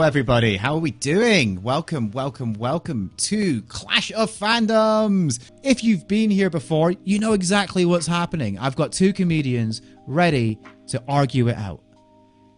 everybody. How are we doing? Welcome to Clash of Fandoms. If you've been here before, you know exactly what's happening. I've got two comedians ready to argue it out.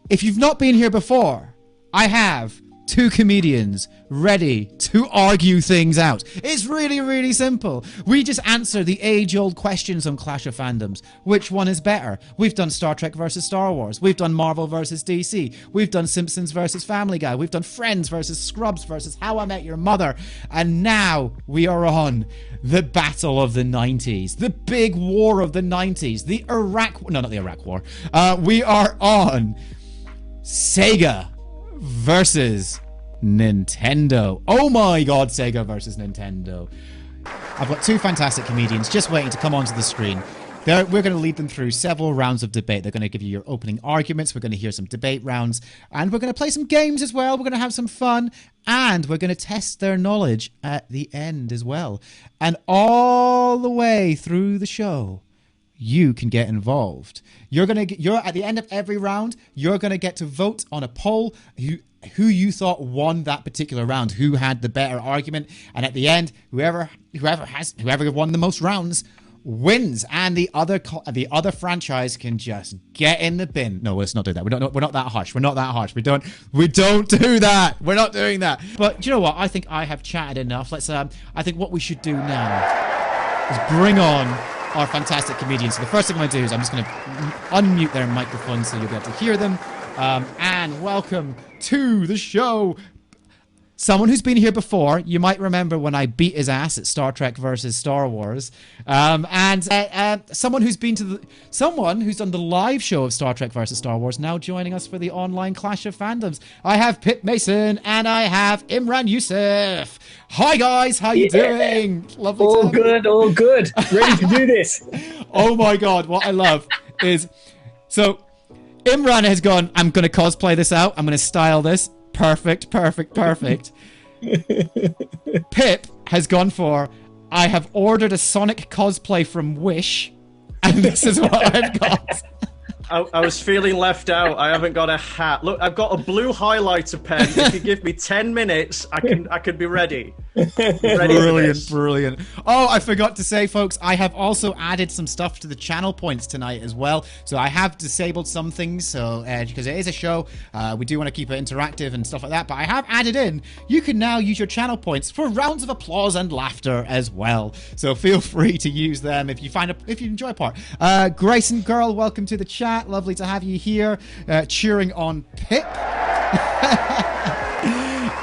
If you've not been here before, I have two comedians ready to argue things out. It's really, really simple. We just answer the age-old questions on Clash of Fandoms. Which one is better? We've done Star Trek versus Star Wars. We've done Marvel versus DC. We've done Simpsons versus Family Guy. We've done Friends versus Scrubs versus How I Met Your Mother. And now we are on the battle of the 90s. The big war of the 90s. The Iraq... No, not the Iraq War. We are on Sega versus Nintendo. Oh my god, Sega versus Nintendo. I've got two fantastic comedians just waiting to come onto the screen. We're going to lead them through several rounds of debate. They're going to give you your opening arguments. We're going to hear some debate rounds. And we're going to play some games as well. We're going to have some fun. And we're going to test their knowledge at the end as well. And all the way through the show, you can get involved. You're at the end of every round, you're going to get to vote on a poll who you thought won that particular round, who had the better argument, and at the end, whoever won the most rounds wins, and the other franchise can just get in the bin. No, let's not do that. We're not that harsh. We're not that harsh. We don't do that. We're not doing that. But do you know what? I think I have chatted enough. I think what we should do now is bring on our fantastic comedians. So the first thing I'm going to do is I'm just going to unmute their microphones so you'll be able to hear them. And welcome to the show. Someone who's been here before. You might remember when I beat his ass at Star Trek versus Star Wars. Someone who's done the live show of Star Trek versus Star Wars, now joining us for the online Clash of Fandoms. I have Pip Mason and I have Imran Yusuf. Hi guys, how you doing? Lovely. All good. Ready to do this. Oh my god, what I love is Imran has gone, I'm going to cosplay this out. I'm going to style this. Perfect. Pip has gone for, I have ordered a Sonic cosplay from Wish, and this is what I've got. I was feeling left out. I haven't got a hat. Look, I've got a blue highlighter pen. If you give me 10 minutes, I could be ready. Brilliant. Oh, I forgot to say, folks, I have also added some stuff to the channel points tonight as well. So I have disabled some things, because it is a show, we do want to keep it interactive and stuff like that. But I have added in, you can now use your channel points for rounds of applause and laughter as well. So feel free to use them if you enjoy a part. Grayson Girl, welcome to the chat. Lovely to have you here, cheering on Pip.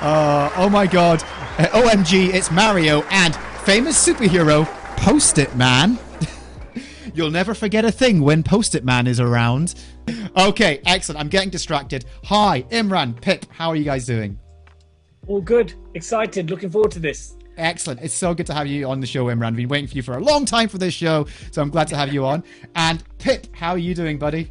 Oh my god. OMG, it's Mario and famous superhero Post-it Man. You'll never forget a thing when Post-it Man is around. Okay, excellent. I'm getting distracted. Hi, Imran, Pip, how are you guys doing? All good. Excited. Looking forward to this. Excellent. It's so good to have you on the show, Imran. I've been waiting for you for a long time for this show, so I'm glad to have you on. And Pip, how are you doing, buddy?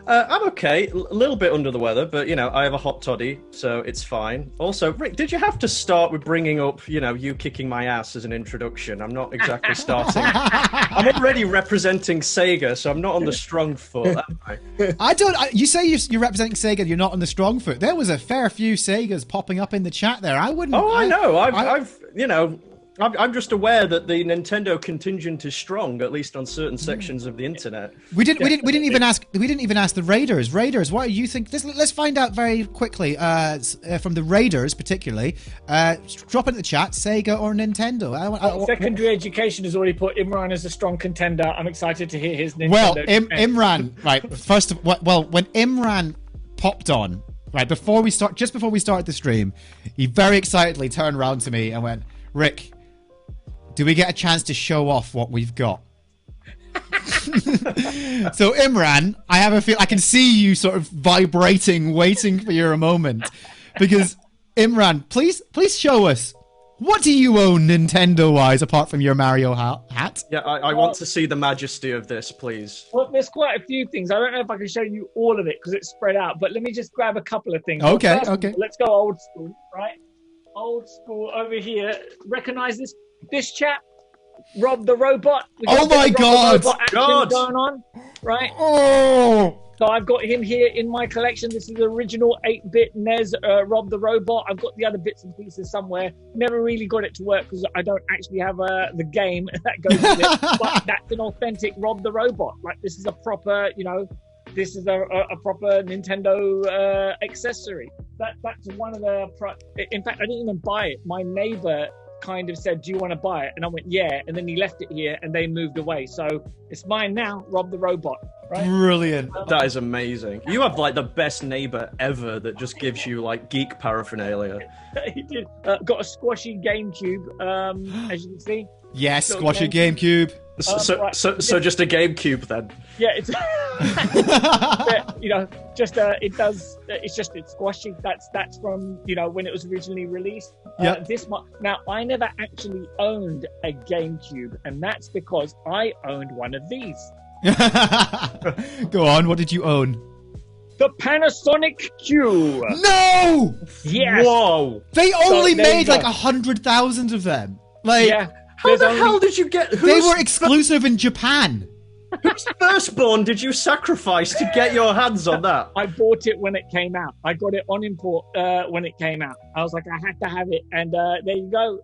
I'm okay. A little bit under the weather, but, I have a hot toddy, so it's fine. Also, Rick, did you have to start with bringing up, you kicking my ass as an introduction? I'm not exactly starting. I'm already representing Sega, so I'm not on the strong foot, am I? You say you're representing Sega, you're not on the strong foot. There was a fair few Segas popping up in the chat there. I wouldn't... Oh, I know. I'm just aware that the Nintendo contingent is strong, at least on certain sections of the internet. We didn't even ask the Raiders. Raiders, what do you think? Let's find out very quickly from the Raiders, particularly. Drop into the chat, Sega or Nintendo. Secondary education has already put Imran as a strong contender. I'm excited to hear his Nintendo. Well, Imran, right? When Imran popped on, right before we started the stream, he very excitedly turned around to me and went, "Rick, do we get a chance to show off what we've got?" So Imran, I have a feel I can see you sort of vibrating, waiting for your moment. Because Imran, please show us, what do you own Nintendo-wise apart from your Mario hat? Yeah, I want to see the majesty of this, please. Well, there's quite a few things. I don't know if I can show you all of it because it's spread out, but let me just grab a couple of things. Okay. Let's go old school, right? Old school over here. Recognize this chap? Rob the robot. Oh my god! Going on, right? Oh, So I've got him here in my collection. This is the original 8-bit NES Rob the Robot. I've got the other bits and pieces somewhere. Never really got it to work because I don't actually have the game that goes with it. But that's an authentic Rob the Robot. Like, this is a proper, this is a proper Nintendo accessory. That's one of the... In fact, I didn't even buy it. My neighbor kind of said, do you want to buy it? And I went, yeah. And then he left it here and they moved away. So it's mine now, Rob the Robot. Right? Brilliant. That is amazing. You have like the best neighbor ever that just gives you like geek paraphernalia. He did. Got a squashy GameCube, as you can see. Yes, squashy GameCube. So just a GameCube then. Yeah, it's it's squashy. That's from when it was originally released. Yeah. Now I never actually owned a GameCube, and that's because I owned one of these. Go on, what did you own? The Panasonic Q. No! Yes. Whoa! They only made like 100,000 of them. Like, yeah. How the hell did you get? They were exclusive in Japan. Whose firstborn did you sacrifice to get your hands on that? I bought it when it came out. I got it on import when it came out. I was like, I had to have it. And there you go.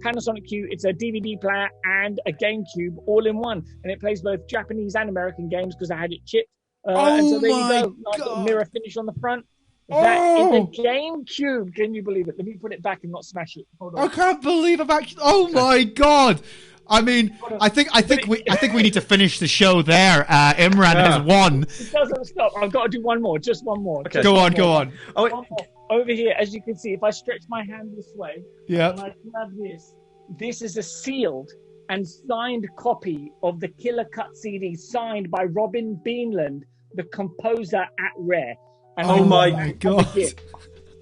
Panasonic Q. It's a DVD player and a GameCube all in one. And it plays both Japanese and American games because I had it chipped. And so there you go. Nice little mirror finish on the front. That is a GameCube. Can you believe it? Let me put it back and not smash it. Hold on. I can't believe I'm actually... Oh my god! I mean, I think we need to finish the show there. Imran has won. It doesn't stop. I've got to do one more. Just one more. Okay. Go on. Oh, over here, as you can see, if I stretch my hand this way, and I grab this. This is a sealed and signed copy of the Killer Cut CD, signed by Robin Beanland, the composer at Rare. And oh my god!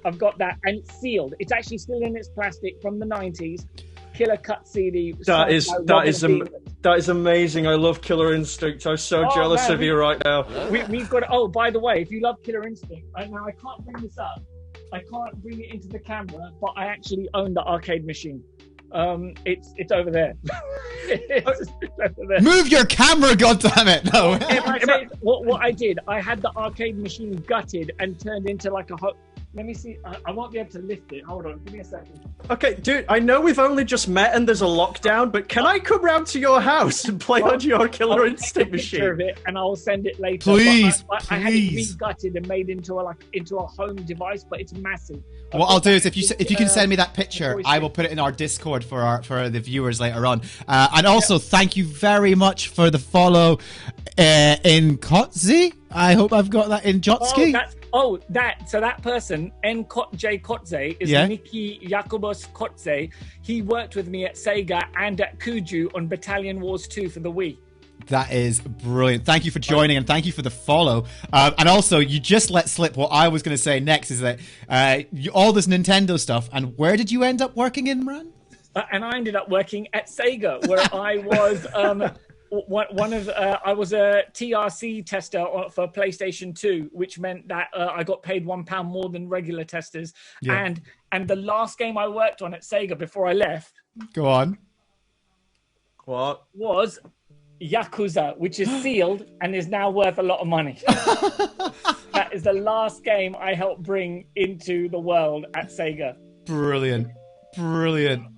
I've got that, and it's sealed. It's actually still in its plastic from the 90s. Killer Cut CD. That is amazing. I love Killer Instinct. I'm so jealous of you right now. We've got. Oh, by the way, if you love Killer Instinct, right now I can't bring this up. I can't bring it into the camera, but I actually own the arcade machine. It's over there. It's over there. Move your camera, goddammit! No. What I did, I had the arcade machine gutted and turned into like a. Let me see. I won't be able to lift it. Hold on. Give me a second. Okay, dude, I know we've only just met and there's a lockdown, but can I come round to your house and play on your Killer Instinct machine? Of it, and I'll send it later. Please, I had it re-gutted and made into a home device, but it's massive. What I'll do is if you can send me that picture, I will put it in our Discord for the viewers later on. And also, thank you very much for the follow in Kotze. I hope I've got that in Jotski. So that person, J. Kotze, is Nikki Jakobus Kotze. He worked with me at Sega and at Kuju on Battalion Wars 2 for the Wii. That is brilliant. Thank you for joining and thank you for the follow. And also, you just let slip what I was going to say next is that all this Nintendo stuff. And where did you end up working, Imran? And I ended up working at Sega, where I was... I was a TRC tester for PlayStation 2, which meant that I got paid £1 more than regular testers. Yeah. And the last game I worked on at Sega before I left, go on, what was Yakuza, which is sealed and is now worth a lot of money. That is the last game I helped bring into the world at Sega. Brilliant.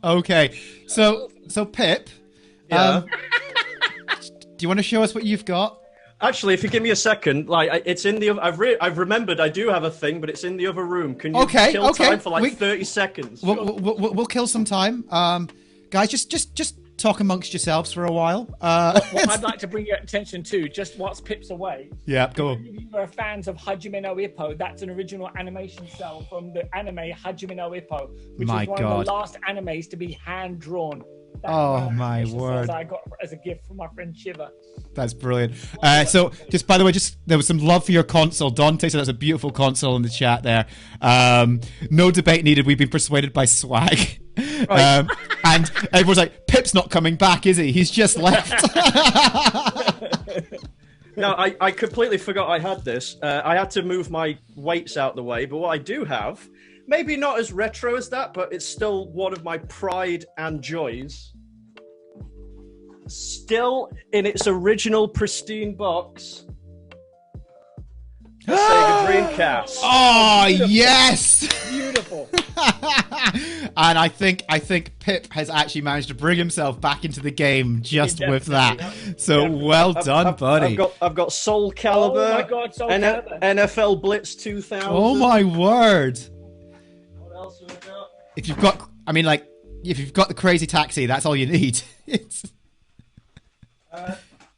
Okay, so Pip, do you want to show us what you've got? Actually, if you give me a second, like it's in the. I've remembered I do have a thing, but it's in the other room. Can you kill time for 30 seconds? We'll kill some time, guys. Just talk amongst yourselves for a while. What I'd like to bring your attention to, just whilst Pip's away. Yeah, go on. If you are fans of Hajime no Ippo, that's an original animation cell from the anime Hajime no Ippo, which is one of the last animes to be hand drawn. Oh my word! I got as a gift from my friend Shiva. That's brilliant. So, just by the way, there was some love for your console. Dante said that's a beautiful console in the chat there. No debate needed. We've been persuaded by swag. Right. And everyone's like, Pip's not coming back, is he? He's just left. No, I completely forgot I had this. I had to move my weights out the way, but what I do have, maybe not as retro as that, but it's still one of my pride and joys. Still in its original pristine box. the Sega Dreamcast. Oh, Beautiful. yes! Beautiful. And I think Pip has actually managed to bring himself back into the game just with that. So well done, buddy. I've got Soul Calibur. Oh my God, Soul Calibur. NFL Blitz 2000. Oh my word! What else have I got? If you've got, if you've got the Crazy Taxi, that's all you need.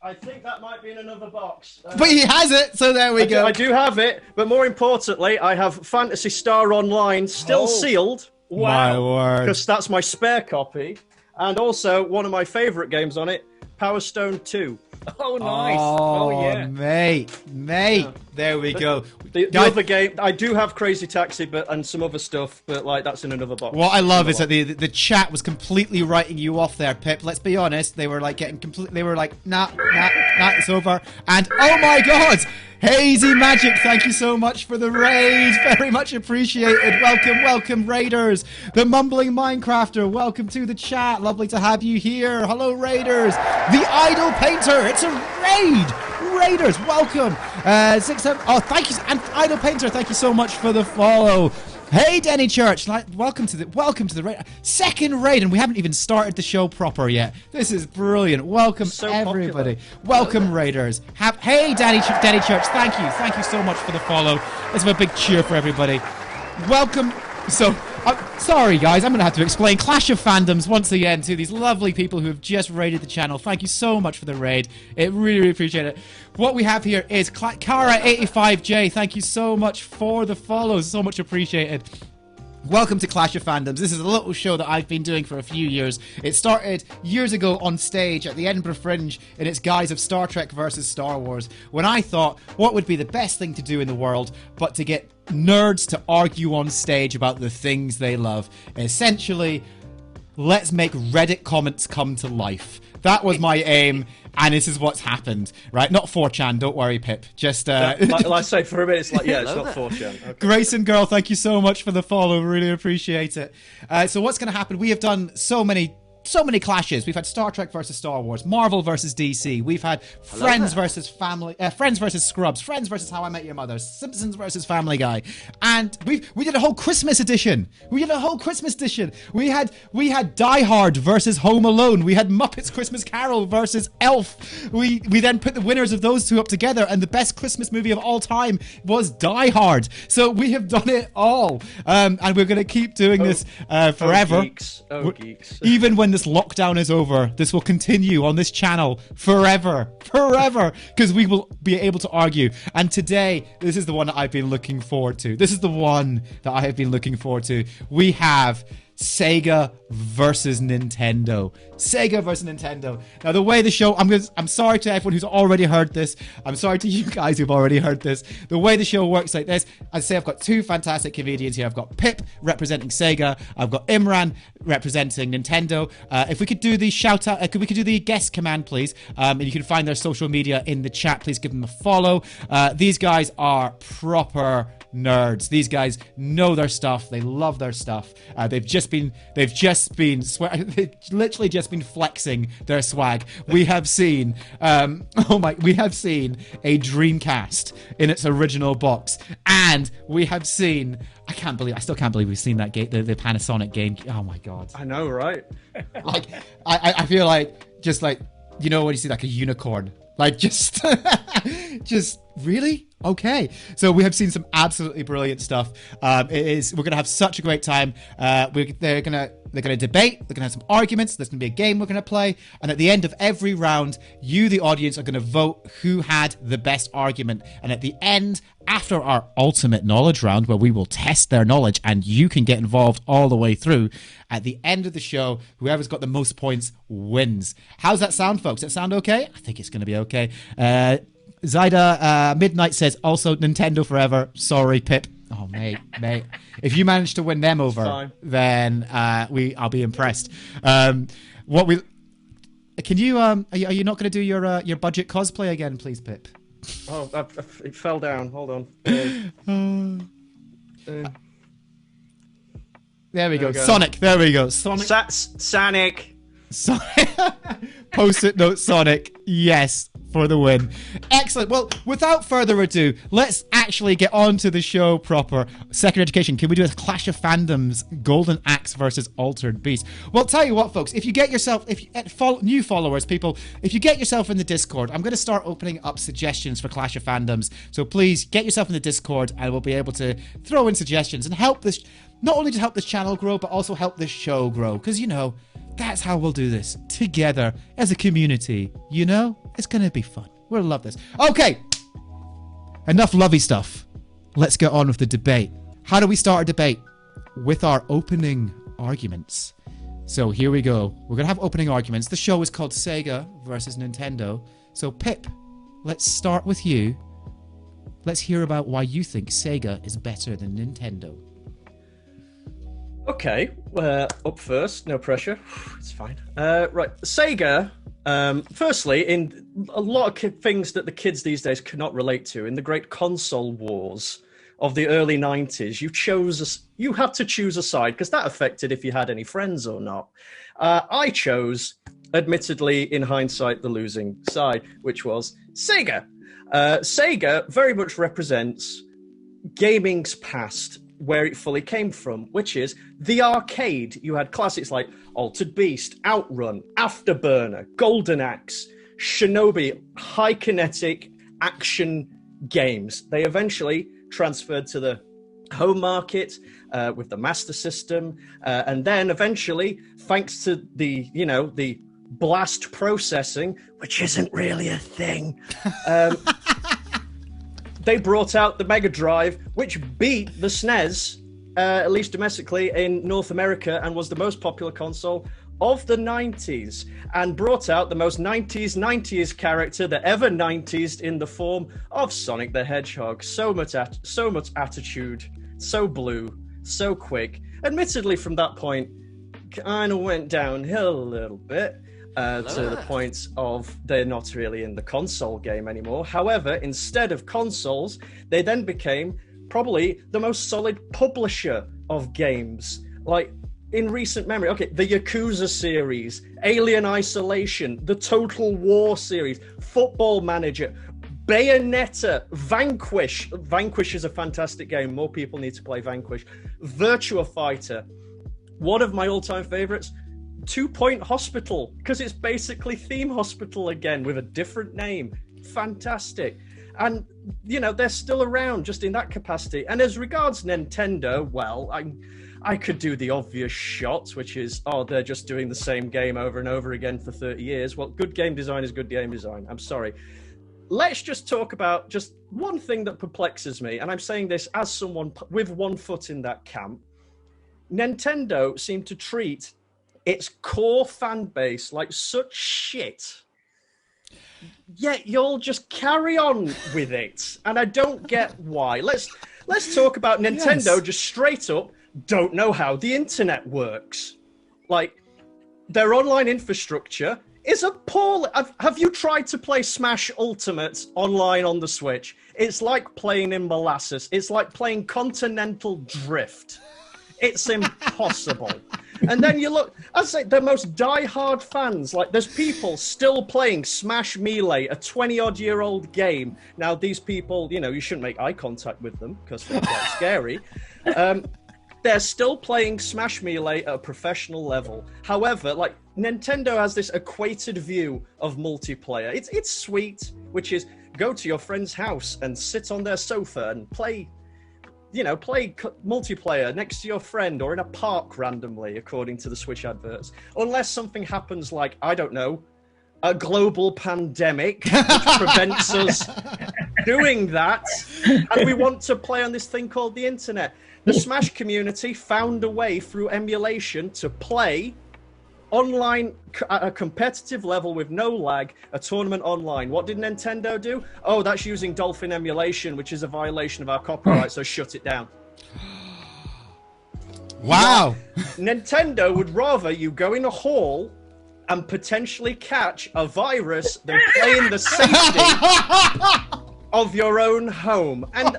I think that might be in another box. But he has it, so there we go. I do have it, but more importantly, I have Phantasy Star Online still sealed. My word. Because that's my spare copy. And also, one of my favourite games on it, Power Stone 2. Oh, nice. Oh, yeah. mate. Yeah. There we go. The other game, I do have Crazy Taxi and some other stuff, but like that's in another box. What I love is that the chat was completely writing you off there, Pip. Let's be honest. They were like getting completely. They were like, nah, it's over. And oh my God, Hazy Magic, thank you so much for the raid. Very much appreciated. Welcome, Raiders. The Mumbling Minecrafter, welcome to the chat. Lovely to have you here. Hello, Raiders. The Idol Painter, it's a raid. Raiders, welcome. 6, 7. Oh, thank you, and Idol Painter, thank you so much for the follow. Hey, Denny Church, welcome to the raid. Second raid, and we haven't even started the show proper yet. This is brilliant. Welcome, so everybody. Popular. Welcome, Raiders. Hey, Denny Church, thank you so much for the follow. Let's have a big cheer for everybody. Welcome. So, sorry guys, I'm going to have to explain Clash of Fandoms once again to these lovely people who have just raided the channel. Thank you so much for the raid. It really appreciate it. What we have here is Kara85J. Thank you so much for the follows. So much appreciated. Welcome to Clash of Fandoms. This is a little show that I've been doing for a few years. It started years ago on stage at the Edinburgh Fringe in its guise of Star Trek versus Star Wars, when I thought, what would be the best thing to do in the world but to get nerds to argue on stage about the things they love. Essentially, let's make Reddit comments come to life. That was my aim, and this is what's happened, right? Not 4chan, don't worry, Pip. Just like I say, for a minute, it's like, yeah, it's not 4chan. Okay. Grayson Girl, thank you so much for the follow. Really appreciate it. So what's going to happen? We have done so many clashes. We've had Star Trek versus Star Wars, Marvel versus DC. We've had Friends versus Family, Friends versus Scrubs, Friends versus How I Met Your Mother, Simpsons versus Family Guy, and we did a whole Christmas edition. We had Die Hard versus Home Alone. We had Muppets Christmas Carol versus Elf. We then put the winners of those two up together, and the best Christmas movie of all time was Die Hard. So we have done it all, and we're going to keep doing this forever. Geeks. Even when this lockdown is over, this will continue on this channel forever, because we will be able to argue. And today, this is the one that I've been looking forward to. We have Sega versus Nintendo. Now, the way the show, I'm sorry to everyone who's already heard this. I'm sorry to you guys who've already heard this. The way the show works like this, I say I've got two fantastic comedians here. I've got Pip representing Sega. I've got Imran representing Nintendo. If we could do the shout out, we could do the guest command, please. And you can find their social media in the chat. Please give them a follow. These guys are proper nerds. These guys know their stuff. They love their stuff. They've literally just been flexing their swag. We have seen a Dreamcast in its original box, and we have seen, I still can't believe we've seen that game, the Panasonic game. Oh my god. I know, right? Like I feel like, just like, you know, when you see like a unicorn, like just really? Okay. So we have seen some absolutely brilliant stuff. We're going to have such a great time. They're going to debate. They're going to have some arguments. There's going to be a game we're going to play. And at the end of every round, you, the audience, are going to vote who had the best argument. And at the end, after our ultimate knowledge round, where we will test their knowledge and you can get involved all the way through, at the end of the show, whoever's got the most points wins. How's that sound, folks? Does that sound okay? I think it's going to be okay. Zyda Midnight says, also Nintendo forever. Sorry, Pip. Oh, mate. If you manage to win them over, then I'll be impressed. Can you are you not going to do your budget cosplay again, please, Pip? Oh, it fell down. Hold on. There we go. Sonic. There we go. Sonic. Sonic. Post-it note Sonic. Yes, for the win. Excellent. Well, without further ado, let's actually get on to the show proper. Second Education, can we do a Clash of Fandoms, Golden Axe versus Altered Beast? Well, tell you what, folks, if you get yourself, new followers, people, if you get yourself in the Discord, I'm going to start opening up suggestions for Clash of Fandoms. So please get yourself in the Discord and we'll be able to throw in suggestions and help this, not only to help this channel grow, but also help this show grow. Because, you know, that's how we'll do this together as a community. You know, it's going to be fun. We'll love this. Okay, enough lovey stuff. Let's get on with the debate. How do we start a debate? With our opening arguments. So here we go. We're going to have opening arguments. The show is called Sega versus Nintendo. So Pip, let's start with you. Let's hear about why you think Sega is better than Nintendo. Okay, up first, no pressure. It's fine. Right, Sega, firstly, in a lot of things that the kids these days cannot relate to, in the great console wars of the early 90s, you had to choose a side, because that affected if you had any friends or not. I chose, admittedly, in hindsight, the losing side, which was Sega. Sega very much represents gaming's past, where it fully came from, which is the arcade. You had classics like Altered Beast, Outrun, Afterburner, Golden Axe, Shinobi, high kinetic action games. They eventually transferred to the home market with the Master System, and then eventually, thanks to the blast processing, which isn't really a thing, they brought out the Mega Drive, which beat the SNES, at least domestically, in North America, and was the most popular console of the 90s, and brought out the most 90s character that ever 90s in the form of Sonic the Hedgehog. So much attitude, so blue, so quick. Admittedly, from that point, kind of went downhill a little bit. To the point of they're not really in the console game anymore. However, instead of consoles, they then became probably the most solid publisher of games. Like, in recent memory, okay, the Yakuza series, Alien Isolation, the Total War series, Football Manager, Bayonetta, Vanquish. Vanquish is a fantastic game. More people need to play Vanquish. Virtua Fighter. One of my all-time favorites, 2 Point Hospital, because it's basically Theme Hospital again with a different name. Fantastic. And, you know, they're still around just in that capacity. And as regards Nintendo, well, I could do the obvious shot, which is, they're just doing the same game over and over again for 30 years. Well, good game design is good game design. I'm sorry. Let's just talk about just one thing that perplexes me, and I'm saying this as someone with one foot in that camp. Nintendo seemed to treat its core fan base like such shit, yet you'll just carry on with it, and I don't get why. Let's talk about Nintendo. Yes. Just straight up don't know how the internet works. Like, their online infrastructure is appalling. Have you tried to play Smash Ultimate online on the Switch? It's like playing in molasses. It's like playing Continental Drift. It's impossible. And then you look, I'd say the most die-hard fans, like there's people still playing Smash Melee, a 20-odd-year-old game. Now, these people, you know, you shouldn't make eye contact with them because they're quite scary. They're still playing Smash Melee at a professional level. However, like, Nintendo has this equated view of multiplayer. It's sweet, which is go to your friend's house and sit on their sofa and play multiplayer next to your friend or in a park randomly, according to the Switch adverts. Unless something happens like, I don't know, a global pandemic, which prevents us doing that, and we want to play on this thing called the internet. The Smash community found a way through emulation to play online at a competitive level with no lag, a tournament online. What did Nintendo do? Oh, that's using Dolphin emulation, which is a violation of our copyright, so shut it down. Wow. Nintendo would rather you go in a hall and potentially catch a virus than play in the safety of your own home. And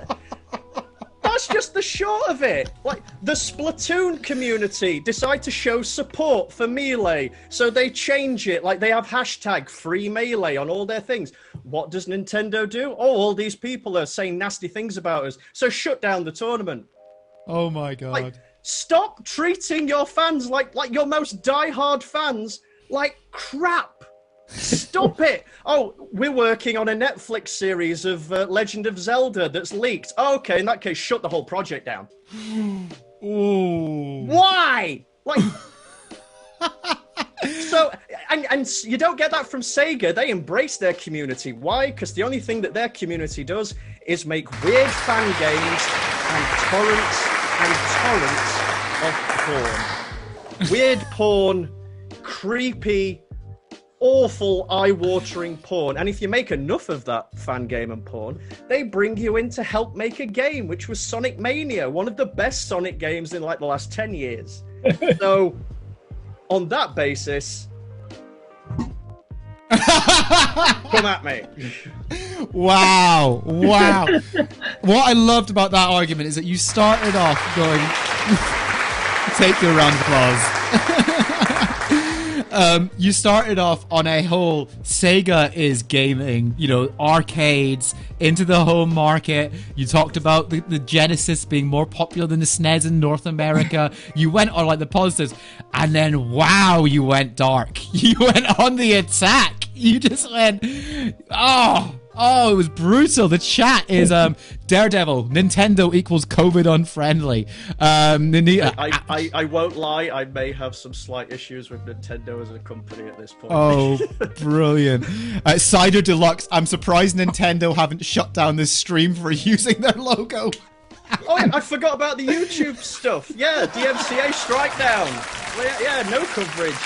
just the short of it. Like, the Splatoon community decide to show support for Melee, so they change it. Like, they have hashtag free Melee on all their things. What does Nintendo do? Oh, all these people are saying nasty things about us, so shut down the tournament. Oh my god. Like, stop treating your fans like your most diehard fans like crap. Stop it. Oh, we're working on a Netflix series of Legend of Zelda that's leaked. Oh, okay, in that case, shut the whole project down. Ooh. Why? Like, so, and you don't get that from Sega. They embrace their community. Why? Because the only thing that their community does is make weird fan games and torrents of porn. Weird porn, creepy, awful, eye-watering porn. And if you make enough of that fan game and porn, they bring you in to help make a game, which was Sonic Mania, one of the best Sonic games in like the last 10 years. So, on that basis, come at me. Wow. What I loved about that argument is that you started off going, take your round of applause. You started off on a whole Sega is gaming, arcades into the home market. You talked about the Genesis being more popular than the SNES in North America. You went on like the positives, and then wow, you went dark. You went on the attack. You just went, oh, it was brutal. The chat is Daredevil, Nintendo equals COVID unfriendly. I won't lie, I may have some slight issues with Nintendo as a company at this point. Oh, brilliant. Cider Deluxe, I'm surprised Nintendo haven't shut down this stream for using their logo. Oh, I forgot about the YouTube stuff. Yeah, DMCA strike down. Yeah, no coverage.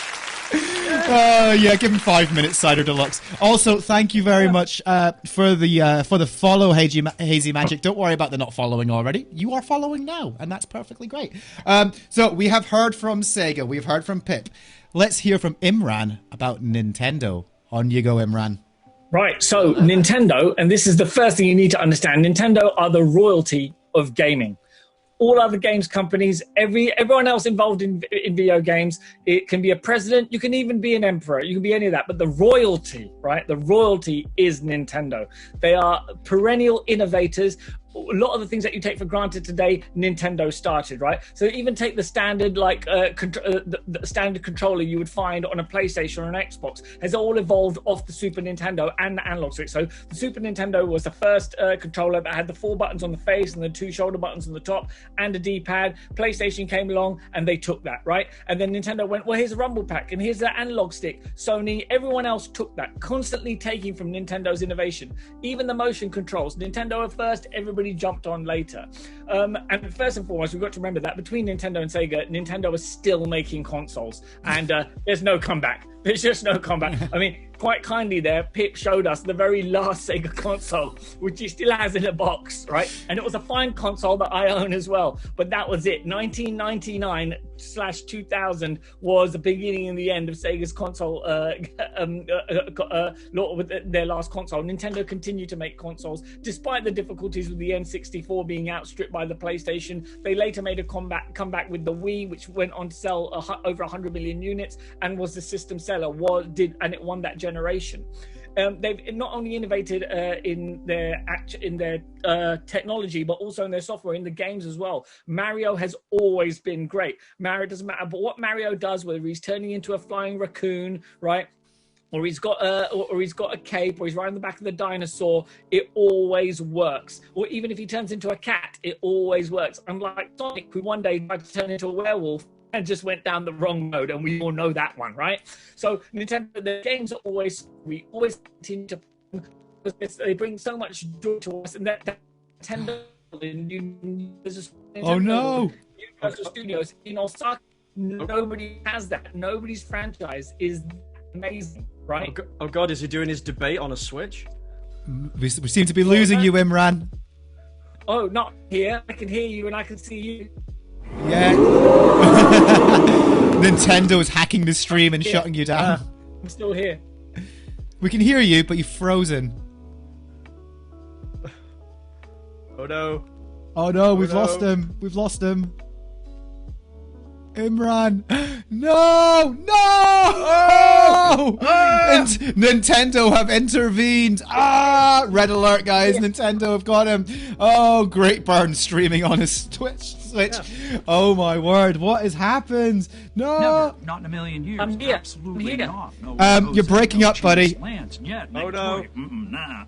Yeah, give him 5 minutes, Cider Deluxe. Also, thank you very much for the follow, Hazy Magic. Don't worry about the not following already. You are following now, and that's perfectly great. So we have heard from Sega. We've heard from Pip. Let's hear from Imran about Nintendo. On you go, Imran. Right, so Nintendo, and this is the first thing you need to understand, Nintendo are the royalty of gaming. All other games companies, everyone else involved in video games, it can be a president, you can even be an emperor, you can be any of that, but the royalty, right? The royalty is Nintendo. They are perennial innovators. A lot of the things that you take for granted today, Nintendo started, right? So even take the standard, the standard controller you would find on a PlayStation or an Xbox, has all evolved off the Super Nintendo and the analog stick. So the Super Nintendo was the first controller that had the 4 buttons on the face and the 2 shoulder buttons on the top and a D-pad. PlayStation came along and they took that, right? And then Nintendo went, well, here's a rumble pack and here's the analog stick. Sony, everyone else took that, constantly taking from Nintendo's innovation. Even the motion controls, Nintendo at first, everybody jumped on later. And first and foremost, we've got to remember that between Nintendo and Sega, Nintendo is still making consoles, and there's no comeback. There's just no comeback. I mean, quite kindly there, Pip showed us the very last Sega console, which he still has in a box, right? And it was a fine console that I own as well. But that was it. 1999/2000 was the beginning and the end of Sega's console, with their last console. Nintendo continued to make consoles, despite the difficulties with the N64 being outstripped by the PlayStation. They later made a comeback with the Wii, which went on to sell over 100 million units and was the system seller, and it won that generation. They've not only innovated in their technology, but also in their software, in the games as well. Mario has always been great. Mario doesn't matter, but what Mario does, whether he's turning into a flying raccoon, right? Or he's got a cape, or he's riding the back of the dinosaur, it always works. Or even if he turns into a cat, it always works. Unlike Sonic, who one day tried to turn into a werewolf and just went down the wrong road, and we all know that one, right? So Nintendo, the games are we always continue to, they bring so much joy to us, and that Nintendo, oh no, Universal Studios in Osaka, nobody has that. Nobody's franchise is amazing, right? Oh God, is he doing his debate on a Switch? We seem to be losing you, Imran. Oh, not here. I can hear you and I can see you. Yeah. Nintendo is hacking the stream and shutting you down. I'm still here. We can hear you, but you're frozen. Oh no. Oh no, we've lost him. We've lost him. Imran. No! No! Oh! And Nintendo have intervened. Red alert, guys. Nintendo have got him. Oh, Great Burn streaming on his Twitch Switch. Yeah. Oh my word, what has happened? No! Never, not in a million years. I'm here. Absolutely not. No, you're breaking up, buddy. Yet. Oh no. Nah.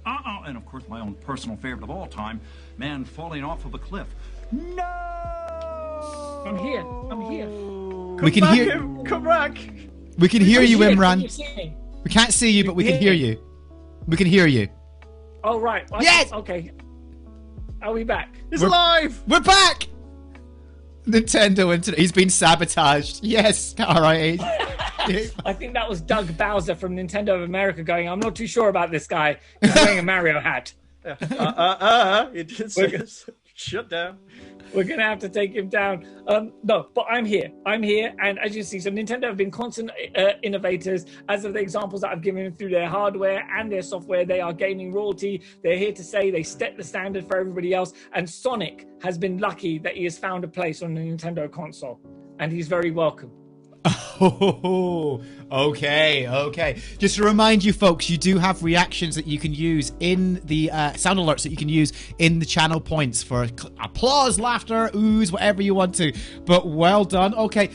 And of course, my own personal favorite of all time, man falling off of a cliff. No! I'm here. We can hear him. Come back. We can hear you, Imran. You we can't see you, but we can hear you. We can hear you. Oh right. Yes. Okay. Are we back? He's alive. We're back. Nintendo Internet. He's been sabotaged. Yes. All right. I think that was Doug Bowser from Nintendo of America going, I'm not too sure about this guy. He's wearing a Mario hat. He did say shut down. We're going to have to take him down. No, but I'm here. And as you see, so Nintendo have been constant innovators. As of the examples that I've given through their hardware and their software, they are gaining royalty. They're here to say they set the standard for everybody else. And Sonic has been lucky that he has found a place on the Nintendo console. And he's very welcome. Oh, okay. Just to remind you folks, you do have reactions that you can use in the sound alerts that you can use in the channel points for applause, laughter, oohs, whatever you want to. But well done. Okay.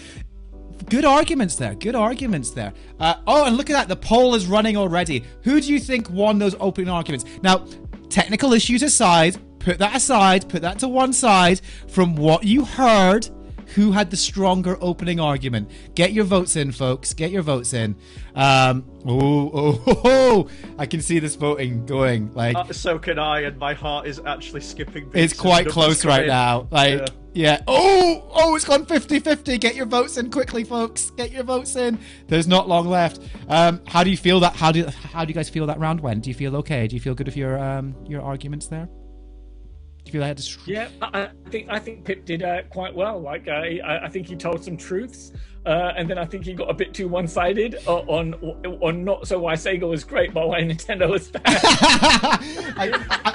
Good arguments there. Oh, and look at that. The poll is running already. Who do you think won those opening arguments? Now, technical issues aside, put that to one side. From what you heard, who had the stronger opening argument? Get your votes in, folks. Get your votes in. I can see this voting going. Like, so can I, and my heart is actually skipping. It's quite close right now. Like, yeah. Oh, it's gone 50-50. Get your votes in quickly, folks. Get your votes in. There's not long left. How do you feel that? How do you guys feel that round went? Do you feel okay? Do you feel good with your arguments there? Do you feel I had to? Yeah, I think Pip did quite well. Like I think he told some truths, and then I think he got a bit too one-sided on not so why Sega was great, but why Nintendo was bad.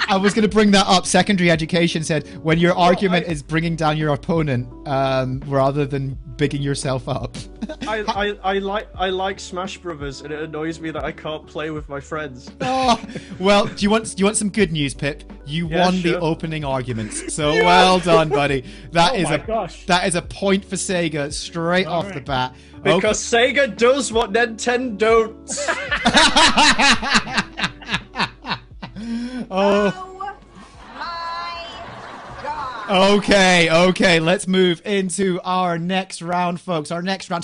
I was going to bring that up. Secondary education said when your argument is bringing down your opponent rather than bigging yourself up. I like Smash Brothers, and it annoys me that I can't play with my friends. Oh, well, do you want some good news, Pip? You won the opening arguments, so well done, buddy. That is a point for Sega straight off the bat. Because Sega does what Nintendo don't. Oh my God. Okay, let's move into our next round, folks. Our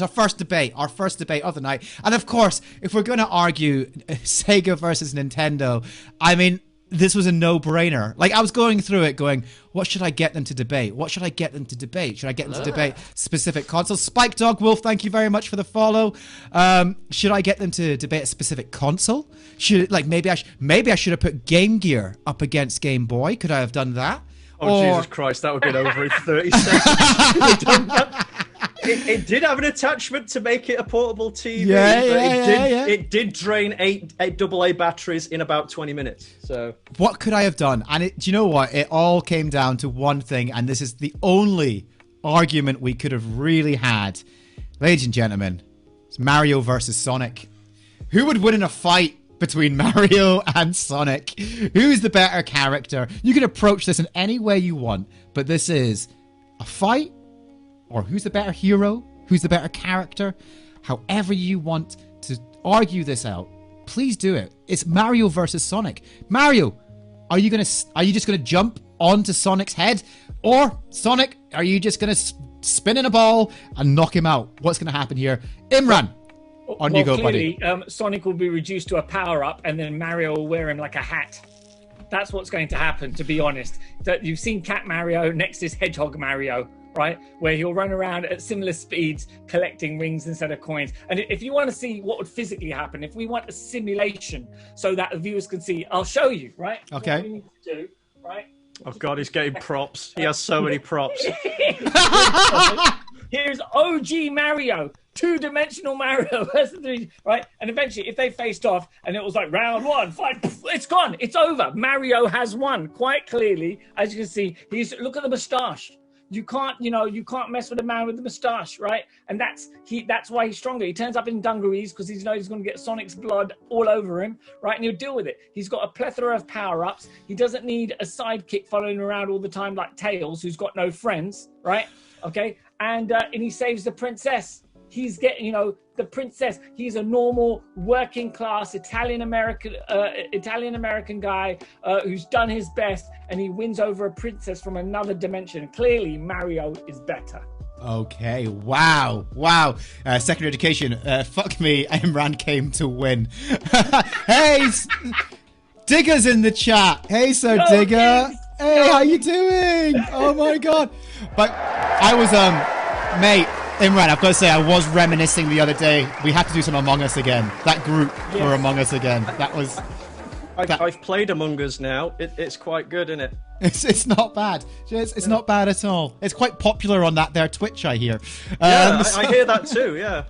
first debate of the night. And of course, if we're going to argue Sega versus Nintendo, I mean, this was a no-brainer. Like, I was going through it going, what should I get them to debate? Should I get them to debate specific consoles? Spike Dog Wolf, thank you very much for the follow. Should I get them to debate a specific console? Maybe I should have put Game Gear up against Game Boy. Could I have done that? Jesus Christ, that would have been over in 30 seconds. It did have an attachment to make it a portable TV. It did drain eight AA batteries in about 20 minutes. So what could I have done? And do you know what? It all came down to one thing, and this is the only argument we could have really had. Ladies and gentlemen, it's Mario versus Sonic. Who would win in a fight between Mario and Sonic? Who's the better character? You can approach this in any way you want, but this is a fight. Or who's the better hero? Who's the better character? However you want to argue this out, please do it. It's Mario versus Sonic. Mario, are you just gonna jump onto Sonic's head, or Sonic, are you just gonna spin in a ball and knock him out? What's gonna happen here? Imran, on you go, clearly, buddy. Sonic will be reduced to a power-up, and then Mario will wear him like a hat. That's what's going to happen, to be honest. That you've seen Cat Mario, next is Hedgehog Mario. Right, where he'll run around at similar speeds collecting rings instead of coins. And if you want to see what would physically happen, if we want a simulation so that the viewers can see, I'll show you, right? Okay. What we need to do, right? Oh God, he's getting props. He has so many props. Here's OG Mario. two-dimensional Mario versus 3D, right? And eventually, if they faced off and it was like round one, fight, it's gone, it's over. Mario has won quite clearly, as you can see. Look at the moustache. You can't mess with a man with the moustache, right? And that's why he's stronger. He turns up in dungarees because he knows he's going to get Sonic's blood all over him, right? And he'll deal with it. He's got a plethora of power-ups. He doesn't need a sidekick following around all the time like Tails, who's got no friends, right? Okay, and he saves the princess. He's getting, the princess. He's a normal working class Italian American guy who's done his best, and he wins over a princess from another dimension. Clearly, Mario is better. Okay, wow. Secondary education. Fuck me, Imran came to win. Hey, Digger's in the chat. Hey, Sir Digger. Hey, how you doing? Oh my God. But I was, mate, Imran, I've got to say, I was reminiscing the other day. We had to do some Among Us again. That group for Among Us again. That was... I've played Among Us now. It's quite good, isn't it? It's not bad. It's not bad at all. It's quite popular on their Twitch, I hear. I hear that too, yeah.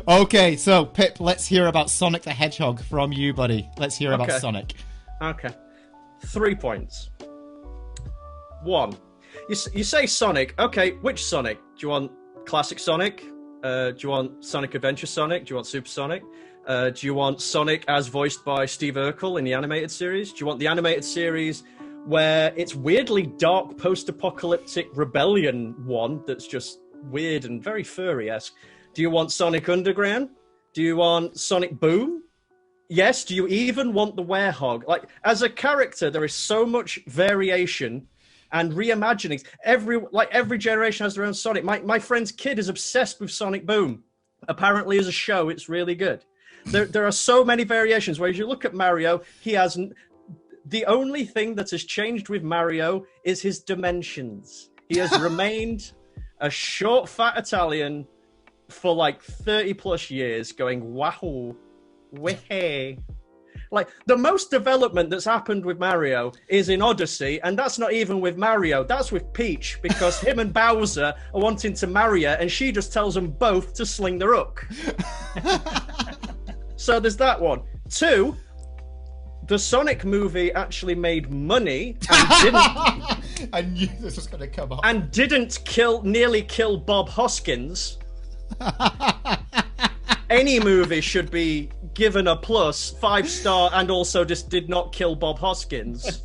Okay, so Pip, let's hear about Sonic the Hedgehog from you, buddy. Let's hear about Sonic. Okay. 3 points. 1. You say Sonic. Okay, which Sonic? Do you want Classic Sonic? Do you want Sonic Adventure Sonic? Do you want Super Sonic? Do you want Sonic as voiced by Steve Urkel in the animated series? Do you want the animated series where it's weirdly dark post-apocalyptic rebellion one that's just weird and very furry-esque? Do you want Sonic Underground? Do you want Sonic Boom? Yes, do you even want the Werehog? Like, as a character, there is so much variation and reimaginings. Every generation has their own Sonic. My friend's kid is obsessed with Sonic Boom. Apparently, as a show, it's really good. There are so many variations. Whereas you look at Mario, the only thing that has changed with Mario is his dimensions. He has remained a short, fat Italian for like 30 plus years, going wow, weh. Like, the most development that's happened with Mario is in Odyssey, and that's not even with Mario, that's with Peach, because him and Bowser are wanting to marry her, and she just tells them both to sling the rook. So there's that one. 2, the Sonic movie actually made money and didn't... I knew this was going to come up. And didn't nearly kill Bob Hoskins. Any movie should be given a plus, 5-star, and also just did not kill Bob Hoskins.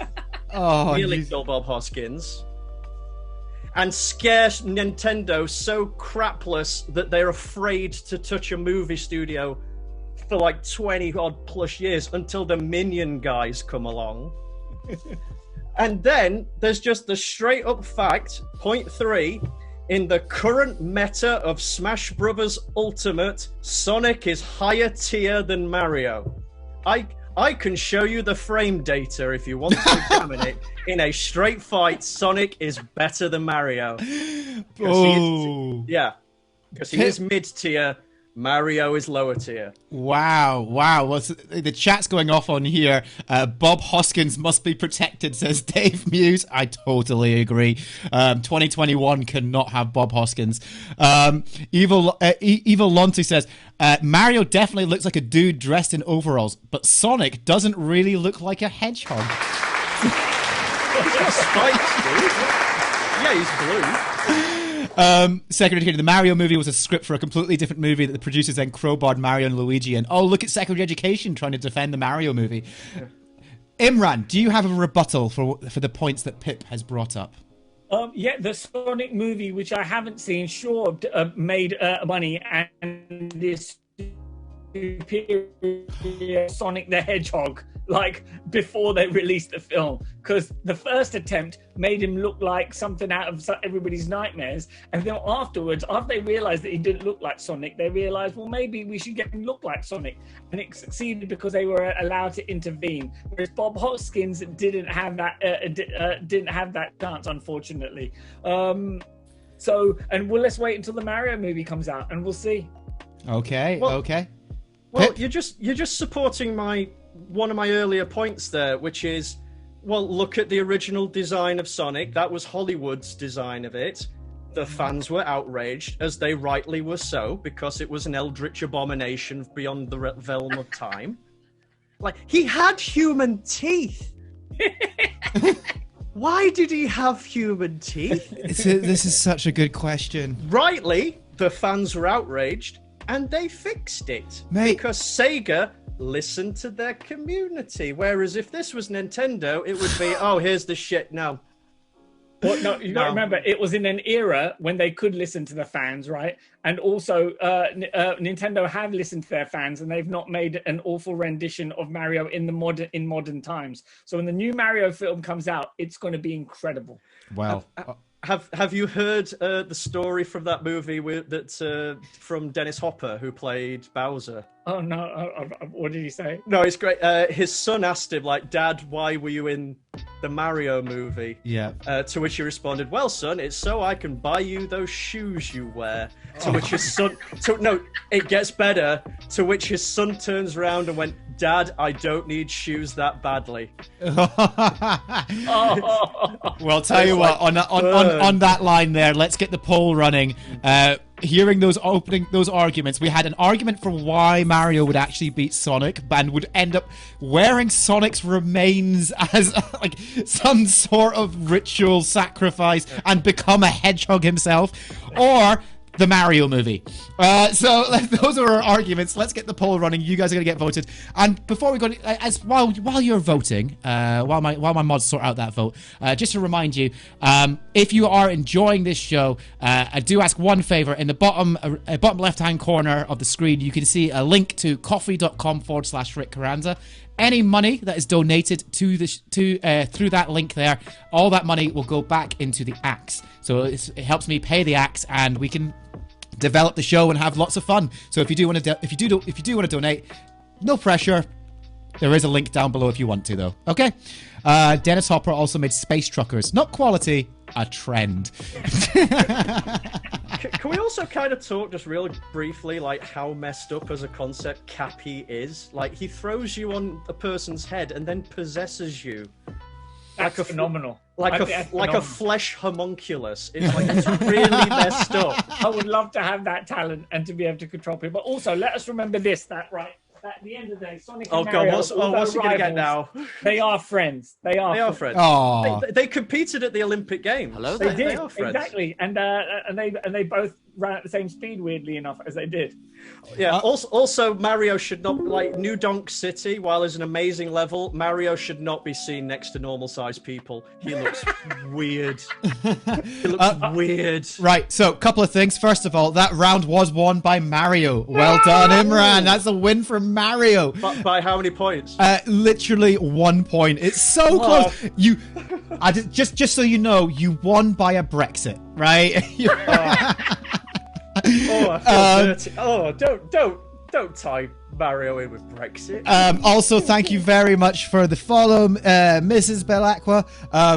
Nearly kill Bob Hoskins. And scare Nintendo so crapless that they're afraid to touch a movie studio for like 20 odd plus years until the Minion guys come along. And then there's just the straight up fact, point 3, in the current meta of Smash Bros. Ultimate, Sonic is higher tier than Mario. I can show you the frame data if you want to examine it. In a straight fight, Sonic is better than Mario. Because he is mid-tier, Mario is lower tier. Wow. Well, the chat's going off on here. Bob Hoskins must be protected, says Dave Muse. I totally agree. 2021 cannot have Bob Hoskins. Evil Lonty says, Mario definitely looks like a dude dressed in overalls, but Sonic doesn't really look like a hedgehog. He's got spikes, dude. Yeah, he's blue. Second Education, the Mario movie was a script for a completely different movie that the producers then crowbarred Mario and Luigi, and look at Secondary Education trying to defend the Mario movie. Imran, do you have a rebuttal for the points that Pip has brought up? The Sonic movie, which I haven't seen, sure, made money, and this superior Sonic the Hedgehog, like, before they released the film, because the first attempt made him look like something out of everybody's nightmares, and then afterwards, after they realized that he didn't look like Sonic, they realized, well, maybe we should get him look like Sonic, and it succeeded because they were allowed to intervene, whereas Bob Hoskins didn't have that chance, unfortunately. And let's wait until the Mario movie comes out, and we'll see. Okay. Well, you're just supporting one of my earlier points there, which is, well, look at the original design of Sonic. That was Hollywood's design of it. The fans were outraged, as they rightly were so, because it was an eldritch abomination beyond the realm of time. Like, he had human teeth. Why did he have human teeth? This is such a good question. Rightly, the fans were outraged, and they fixed it. Mate. Because Sega listened to their community. Whereas if this was Nintendo, it would be, oh, here's the shit now. Well, no, you got to remember, it was in an era when they could listen to the fans, right? And also, Nintendo have listened to their fans, and they've not made an awful rendition of Mario in modern times. So when the new Mario film comes out, it's going to be incredible. Well, Have you heard the story from that movie from Dennis Hopper, who played Bowser? Oh no! What did he say? No, it's great. His son asked him, like, "Dad, why were you in the Mario movie?" Yeah. To which he responded, "Well, son, it's so I can buy you those shoes you wear." To which his son, no, it gets better. To which his son turns around and went, "Dad, I don't need shoes that badly." Well, tell you what, on that line there, let's get the poll running. Hearing those arguments, we had an argument for why Mario would actually beat Sonic and would end up wearing Sonic's remains as like some sort of ritual sacrifice and become a hedgehog himself, or the Mario movie. So those are our arguments. Let's get the poll running. You guys are going to get voted. And before we go, while you're voting, while my mods sort out that vote, just to remind you, if you are enjoying this show, I do ask one favor. In the bottom left-hand corner of the screen, you can see a link to coffee.com/Rik Carranza. Any money that is donated through that link there, all that money will go back into the axe. So it helps me pay the axe, and we can develop the show and have lots of fun. So if you do want to donate, no pressure. There is a link down below if you want to, though. Okay. Dennis Hopper also made Space Truckers. Not quality, a trend. Can we also kind of talk just really briefly, like, how messed up as a concept Cappy is? Like, he throws you on a person's head and then possesses you. That's phenomenal. Like a flesh homunculus. It's really messed up. I would love to have that talent and to be able to control people. But also, let us remember this, at the end of the day, Sonic and Mario, what's he going to get now? They are friends. They are friends. Oh. They competed at the Olympic Games. Hello They there. did, They are friends. exactly. And they both ran at the same speed, weirdly enough, as they did. Yeah. Also, Mario should not, like, New Donk City. While there's an amazing level, Mario should not be seen next to normal-sized people. He looks weird. He looks weird. Right, so a couple of things. First of all, that round was won by Mario. Well done, Imran. That's a win for Mario. But by how many points? Literally 1 point. It's so close. Just so you know, you won by a Brexit, right? I feel dirty. Oh, don't tie Mario in with Brexit. Also, thank you very much for the follow, Mrs. Belacqua.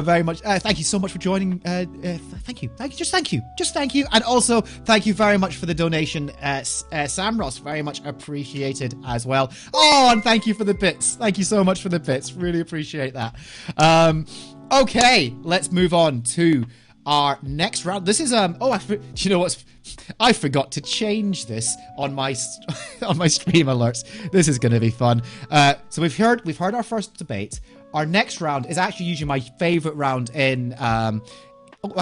Very much. Thank you so much for joining. Thank you. Just thank you. And also, thank you very much for the donation, Sam Ross. Very much appreciated as well. Oh, and thank you for the bits. Thank you so much for the bits. Really appreciate that. Okay, let's move on to our next round. This is do you know what's? I forgot to change this on my on my stream alerts. This is going to be fun. So we've heard our first debate. Our next round is actually usually my favorite round in. I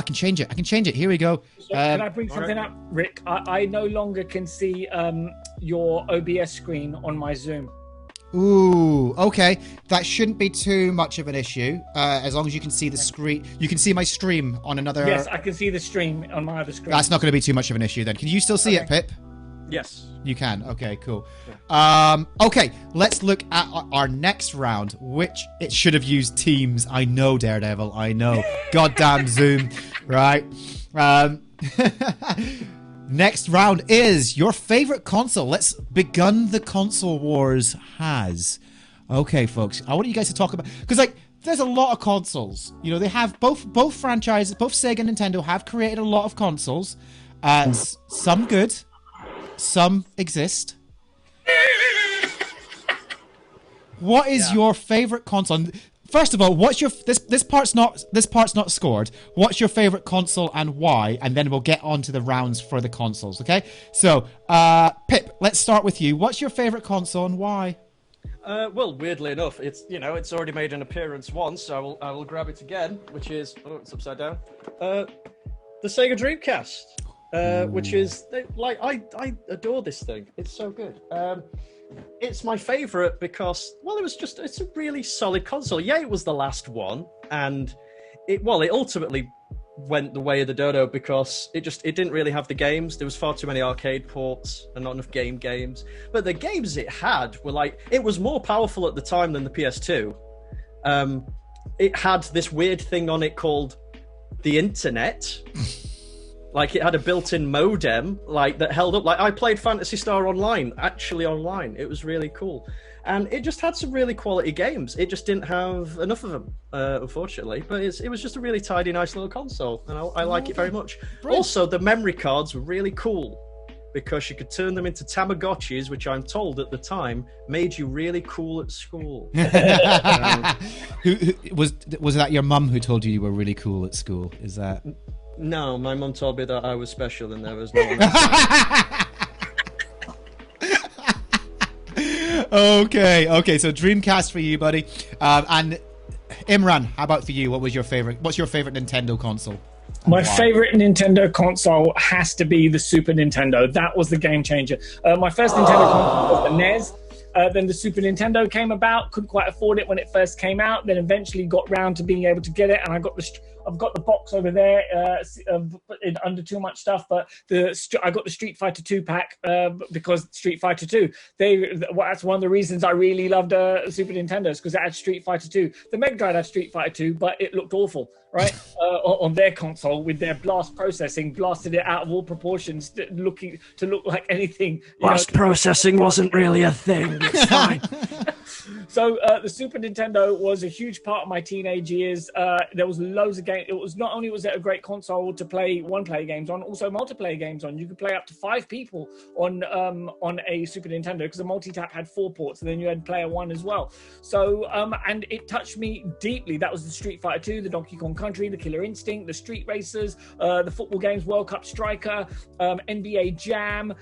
can change it. Here we go. Can I bring something up, Rick? I no longer can see your OBS screen on my Zoom. Ooh, okay. That shouldn't be too much of an issue, as long as you can see the screen. You can see my stream on another... Yes, I can see the stream on my other screen. That's not going to be too much of an issue then. Can you still see it, Pip? Yes. You can. Okay, cool. Okay, let's look at our next round, which it should have used Teams. I know, Daredevil. I know. Goddamn Zoom. Right. Next round is your favorite console. Let's begun the console wars. Okay, folks. I want you guys to talk about, because there's a lot of consoles. You know, they have both franchises, both Sega and Nintendo have created a lot of consoles. Some good, some exist. What is your favorite console? first of all, what's your this part's not scored. What's your favorite console and why? And then we'll get on to the rounds for the consoles. Okay. So, Pip, let's start with you. What's your favorite console and why? Well, weirdly enough, it's already made an appearance once, so I will grab it again, which is it's upside down. The Sega Dreamcast, which is like I adore this thing. It's so good. It's my favorite because it's a really solid console. Yeah, it was the last one, and it ultimately went the way of the dodo because it didn't really have the games. There was far too many arcade ports and not enough games. But the games it had were it was more powerful at the time than the PS2. It had this weird thing on it called the internet. It had a built-in modem that held up. I played Phantasy Star online. It was really cool. And it just had some really quality games. It just didn't have enough of them, unfortunately. But it was just a really tidy, nice little console, and I like it very much. Brilliant. Also, the memory cards were really cool because you could turn them into Tamagotchis, which I'm told at the time made you really cool at school. Who was that your mum who told you were really cool at school? Is that? No, my mum told me that I was special and there was no one else. Okay, so Dreamcast for you, buddy. And Imran, how about for you? What's your favorite Nintendo console? My favorite Nintendo console has to be the Super Nintendo. That was the game changer. My first Nintendo console was the NES. Then the Super Nintendo came about. Couldn't quite afford it when it first came out. Then eventually got round to being able to get it, and I've got the box over there under too much stuff. But I got the Street Fighter 2 pack because Street Fighter 2. That's one of the reasons I really loved Super Nintendo's, because it had Street Fighter 2. The Mega Drive had Street Fighter 2, but it looked awful, right? On their console with their blast processing, blasted it out of all proportions, to look like anything. Blast processing wasn't really a thing. It's fine. So the Super Nintendo was a huge part of my teenage years. There was loads of games. It was not only was it a great console to play one-player games on, also multiplayer games on. You could play up to 5 people on a Super Nintendo because the multi-tap had 4 ports, and then you had player 1 as well. So and it touched me deeply. That was the Street Fighter 2, the Donkey Kong Country, the Killer Instinct, the Street Racers, the football games, World Cup Striker, NBA Jam,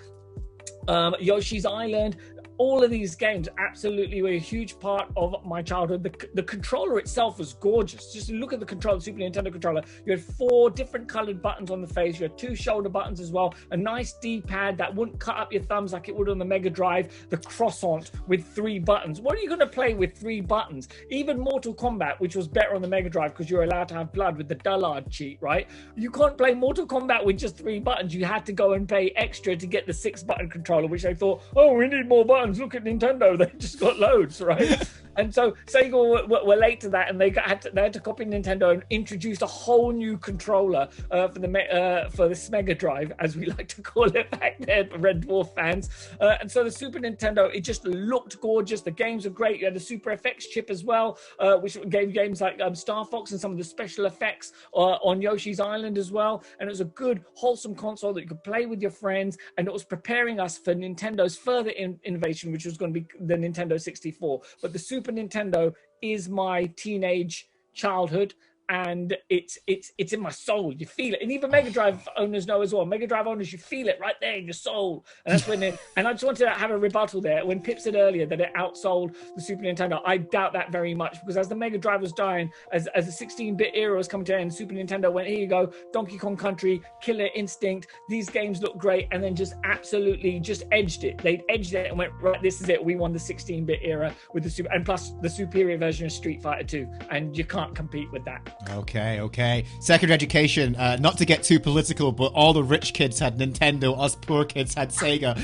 Yoshi's Island. All of these games absolutely were a huge part of my childhood. The controller itself was gorgeous. Just look at the controller, Super Nintendo controller. You had 4 different colored buttons on the face. You had 2 shoulder buttons as well. A nice D-pad that wouldn't cut up your thumbs like it would on the Mega Drive. The croissant with 3 buttons. What are you going to play with 3 buttons? Even Mortal Kombat, which was better on the Mega Drive because you're allowed to have blood with the Dullard cheat, right? You can't play Mortal Kombat with just 3 buttons. You had to go and pay extra to get the 6-button controller, which they thought, oh, we need more buttons. Look at Nintendo, they just got loads, right? And so Sega were late to that, and they had to copy Nintendo and introduced a whole new controller for this Mega Drive, as we like to call it back there, for Red Dwarf fans. And so the Super Nintendo, it just looked gorgeous. The games were great. You had the Super FX chip as well, which gave games like Star Fox and some of the special effects on Yoshi's Island as well. And it was a good, wholesome console that you could play with your friends, and it was preparing us for Nintendo's further innovation, which was going to be the Nintendo 64. But the Super Nintendo is my teenage childhood, and it's in my soul. You feel it, and even Mega Drive owners know as well. Mega Drive owners, you feel it right there in your soul, and that's when. And I just wanted to have a rebuttal there. When Pip said earlier that it outsold the Super Nintendo, I doubt that very much, because as the Mega Drive was dying, as the 16-bit era was coming to an end, Super Nintendo went, here you go, Donkey Kong Country, Killer Instinct. These games look great, and then just absolutely just edged it. They edged it and went, right, this is it. We won the 16-bit era with the Super, and plus the superior version of Street Fighter 2, and you can't compete with that. Okay. Secondary education, not to get too political, but all the rich kids had Nintendo, us poor kids had Sega.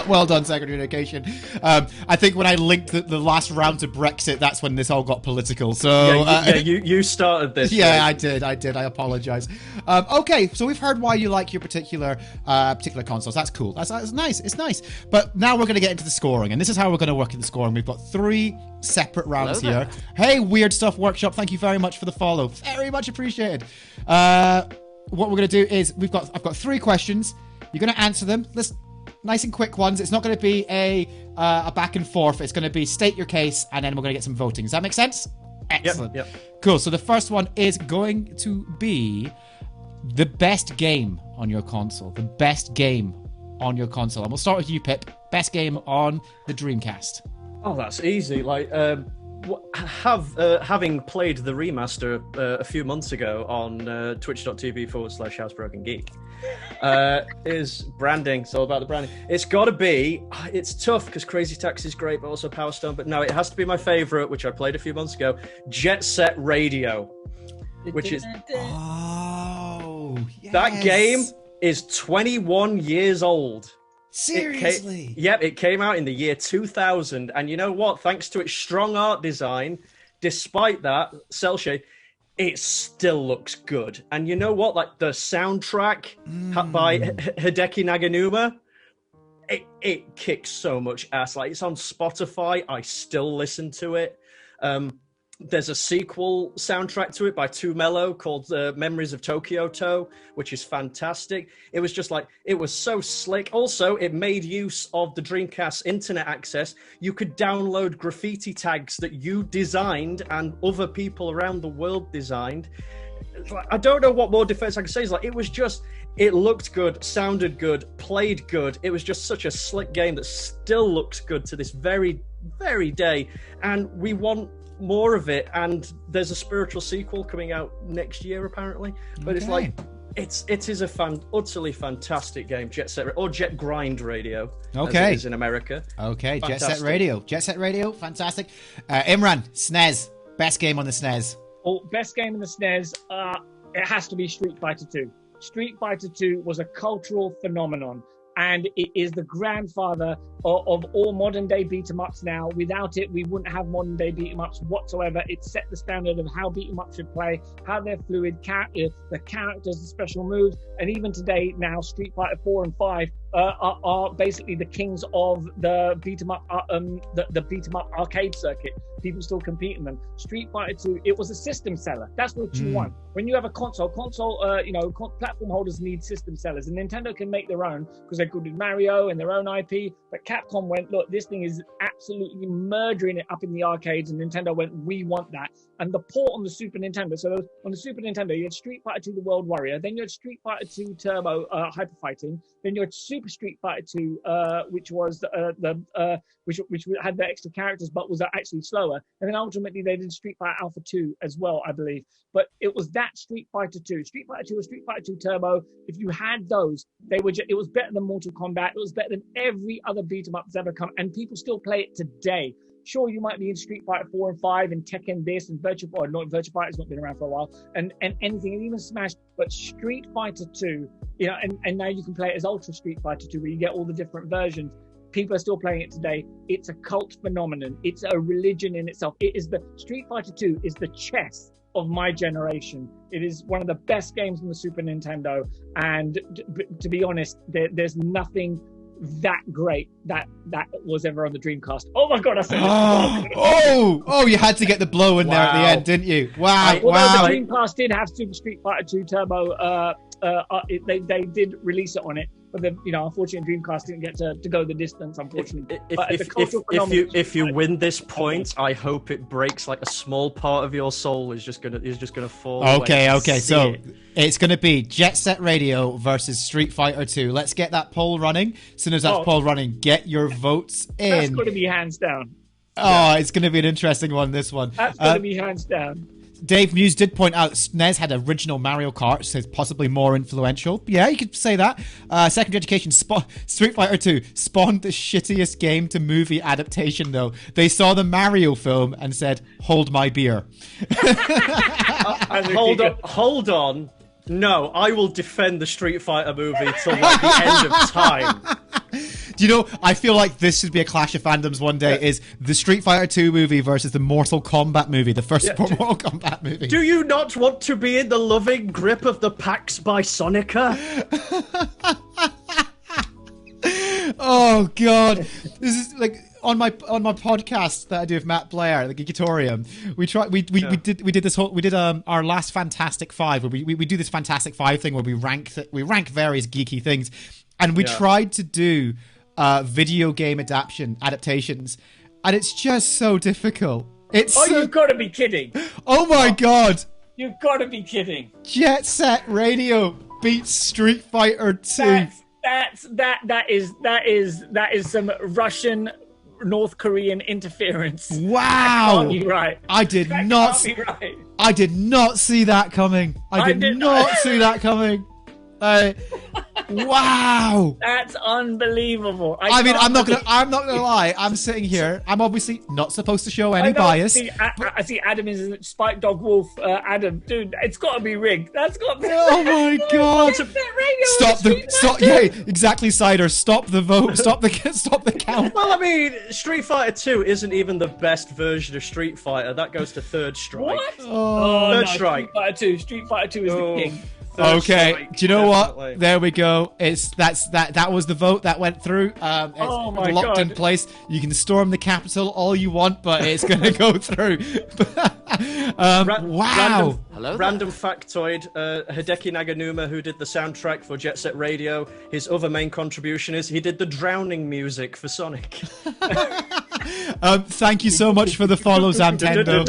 Well done, secondary education. I think when I linked the last round to Brexit, that's when this all got political. So you started this. Yeah, right? I did. I apologize. Okay, so we've heard why you like your particular consoles. That's cool. That's nice. It's nice. But now we're going to get into the scoring, and this is how we're going to work in the scoring. We've got 3 separate rounds here. Hey, Weird Stuff Workshop, thank you very much for the follow. Very much appreciated. What we're going to do is I've got 3 questions. You're going to answer them. nice and quick ones. It's not going to be a back and forth. It's going to be state your case, and then we're going to get some voting. Does that make sense? Excellent. Yep. Cool. So the first one is going to be the best game on your console. The best game on your console. And we'll start with you, Pip. Best game on the Dreamcast. Oh, that's easy. Like, having played the remaster a few months ago on twitch.tv/housebrokengeek, is branding. It's all about the branding. It's got to be. It's tough because Crazy Taxi is great, but also Power Stone. But no, it has to be my favorite, which I played a few months ago. Jet Set Radio, which is yes. That game is 21 years old. Seriously? It came out in the year 2000, and you know what? Thanks to its strong art design, despite that cell shade, it still looks good. And you know what? Like the soundtrack by Hideki Naganuma, it kicks so much ass. Like it's on Spotify. I still listen to it. There's a sequel soundtrack to it by Too Mellow called Memories of Tokyo To, which is fantastic. It was just like, it was so slick. Also, it made use of the Dreamcast internet access. You could download graffiti tags that you designed and other people around the world designed. I don't know what more defense I can say. It's like, it looked good, sounded good, played good. It was just such a slick game that still looks good to this very, very day. And we want more of it, and there's a spiritual sequel coming out next year apparently, but it's like it is a utterly fantastic game. Jet Set or Jet Grind Radio, as it is in America. Fantastic. Jet Set Radio, fantastic. Imran, SNES, best game on the SNES. Best game on the SNES, it has to be Street Fighter 2. Street Fighter 2 was a cultural phenomenon, and it is the grandfather of all modern day beat 'em ups now. Without it, we wouldn't have modern day beat 'em ups whatsoever. It set the standard of how beat 'em ups should play, how they're fluid, the characters, the special moves, and even today now, Street Fighter 4 and 5 are basically the kings of the beat 'em up, the beat 'em up arcade circuit. People still compete in them. Street Fighter 2, it was a system seller. That's what you want. When you have a console, platform holders need system sellers, and Nintendo can make their own because they're good with Mario and their own IP. But Capcom went, look, this thing is absolutely murdering it up in the arcades, and Nintendo went, we want that. And the port on the Super Nintendo, so on the Super Nintendo, you had Street Fighter 2, the World Warrior, then you had Street Fighter 2 Turbo Hyper Fighting, then you had Super Street Fighter 2, which was which had the extra characters but was actually slower, and then ultimately they did Street Fighter Alpha 2 as well, I believe. But it was that Street Fighter 2, Street Fighter 2 or Street Fighter 2 Turbo. If you had those, it was better than Mortal Kombat. It was better than every other beat 'em up that's ever come, and people still play it today. Sure, you might be in Street Fighter 4 and 5 and Tekken this and Virtua Fighter's not been around for a while, and anything, and even Smash, but Street Fighter 2, and now you can play it as Ultra Street Fighter 2, where you get all the different versions. People are still playing it today. It's a cult phenomenon. It's a religion in itself. Street Fighter 2 is the chess of my generation. It is one of the best games on the Super Nintendo, and to be honest, there's nothing that great that was ever on the Dreamcast. Oh my god, I said oh, you had to get the blow in there at the end, didn't you? Wow. Although the Dreamcast did have Super Street Fighter 2 Turbo, they did release it on it, but unfortunately Dreamcast didn't get to go the distance, unfortunately. If you win this point, I hope it breaks like a small part of your soul is just gonna fall away. Okay, so it's gonna be Jet Set Radio versus Street Fighter 2. Let's get that poll running. As soon as that poll running, get your votes in. That's gonna be hands down. It's gonna be an interesting one, this one. That's gonna be hands down. Dave Muse did point out SNES had original Mario Kart, so it's possibly more influential. Yeah, you could say that. Secondary Education, Street Fighter 2 spawned the shittiest game to movie adaptation, though. They saw the Mario film and said, hold my beer. Hold on. No, I will defend the Street Fighter movie till like the end of time. Do you know, I feel like this should be a clash of fandoms one day, is the Street Fighter 2 movie versus the Mortal Kombat movie, the first Mortal Kombat movie. Do you not want to be in the loving grip of the Pax by Sonica? Oh, God. This is like... On my podcast that I do with Matt Blair, the Geekitorium, we did our last Fantastic Five, where we do this Fantastic Five thing where we rank various geeky things. and we tried to do video game adaptations, and it's just so difficult. You've got to be kidding. Oh my God. You've got to be kidding. Jet Set Radio beats Street Fighter 2. That is some Russian North Korean interference. Wow. That can't be right. I did not see that coming. I did not see that coming. Wow. That's unbelievable. I'm not gonna lie. I'm sitting here. I'm obviously not supposed to show any bias. I see Adam is Spike Dog Wolf. Adam, dude, it's got to be rigged. That's got to be. Oh my God! Stop! Yeah, exactly, Cider. Stop the vote. Stop the count. Well, I mean, Street Fighter 2 isn't even the best version of Street Fighter. That goes to Third Strike. What? Third Strike. Street Fighter 2 is the king. Okay, Strike, do you know definitely. what? There we go. That was the vote that went through. It's locked in place. You can storm the Capitol all you want, but it's going to go through. Wow. Random factoid, Hideki Naganuma, who did the soundtrack for Jet Set Radio, his other main contribution is he did the drowning music for Sonic. Thank you so much for the follow, Zamtendo.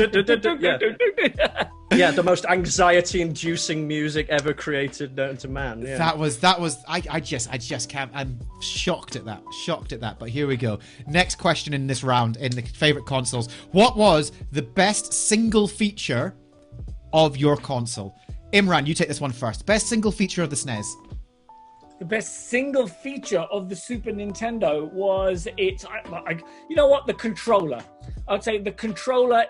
Yeah, the most anxiety-inducing music ever created known to man. Yeah. That was. I just can't. I'm shocked at that. But here we go. Next question in this round in the favorite consoles. What was the best single feature of your console? Imran, you take this one first. Best single feature of the SNES. The best single feature of the Super Nintendo was the controller. I'd say the controller,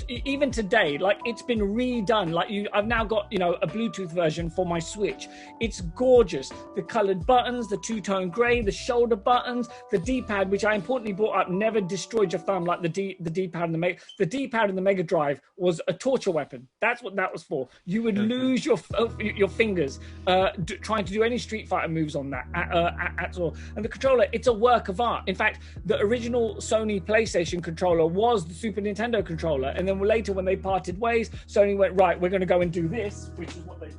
even today, like it's been redone. I've now got, a Bluetooth version for my Switch. It's gorgeous. The colored buttons, the two-tone gray, the shoulder buttons, the D-pad, which I importantly brought up, never destroyed your thumb like the D-pad and the D-pad and the Mega Drive was a torture weapon. That's what that was for. You would lose your fingers trying to do any Street Fighter moves on that at all. And the controller, it's a work of art. In fact, the original Sony PlayStation controller was the Super Nintendo controller, and then later when they parted ways, Sony went, right, we're going to go and do this, which is what they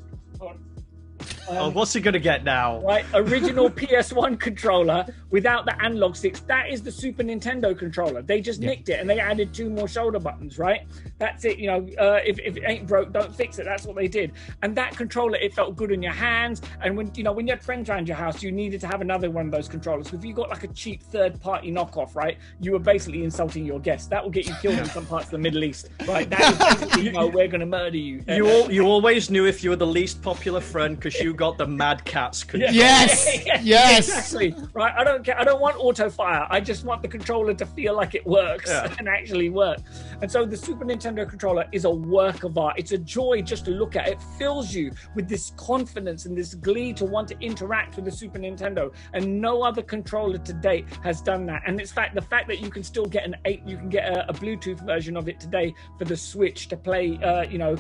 what's he going to get now? Right, original PS1 controller without the analog sticks. That is the Super Nintendo controller. They just nicked it and they added 2 more shoulder buttons, right? That's it. If it ain't broke, don't fix it. That's what they did. And that controller, it felt good in your hands. And when you had friends around your house, you needed to have another one of those controllers. So if you got like a cheap third-party knockoff, right, you were basically insulting your guests. That will get you killed in some parts of the Middle East, right? That is basically, we're going to murder you. You always knew if you were the least popular friend because you got the Mad Catz controller. Yes. Exactly. Right. I don't care. I don't want auto fire. I just want the controller to feel like it works and actually work. And so the Super Nintendo controller is a work of art. It's a joy just to look at. It fills you with this confidence and this glee to want to interact with the Super Nintendo. And no other controller to date has done that. And it's the fact that you can still get you can get a Bluetooth version of it today for the Switch to play, the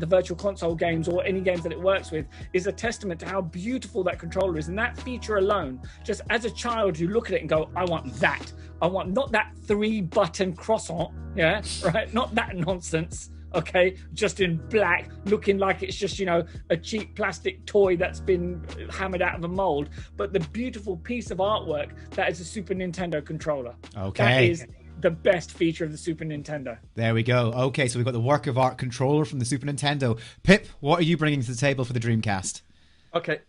Virtual Console games or any games that it works with is a testament to how beautiful that controller is. And that feature alone, just as a child, you look at it and go, I want that. I want not that 3-button croissant, right? Not that nonsense, okay? Just in black, looking like it's just, a cheap plastic toy that's been hammered out of a mold, but the beautiful piece of artwork that is a Super Nintendo controller. Okay. That is the best feature of the Super Nintendo. There we go. Okay, so we've got the work of art controller from the Super Nintendo. Pip, what are you bringing to the table for the Dreamcast? Okay,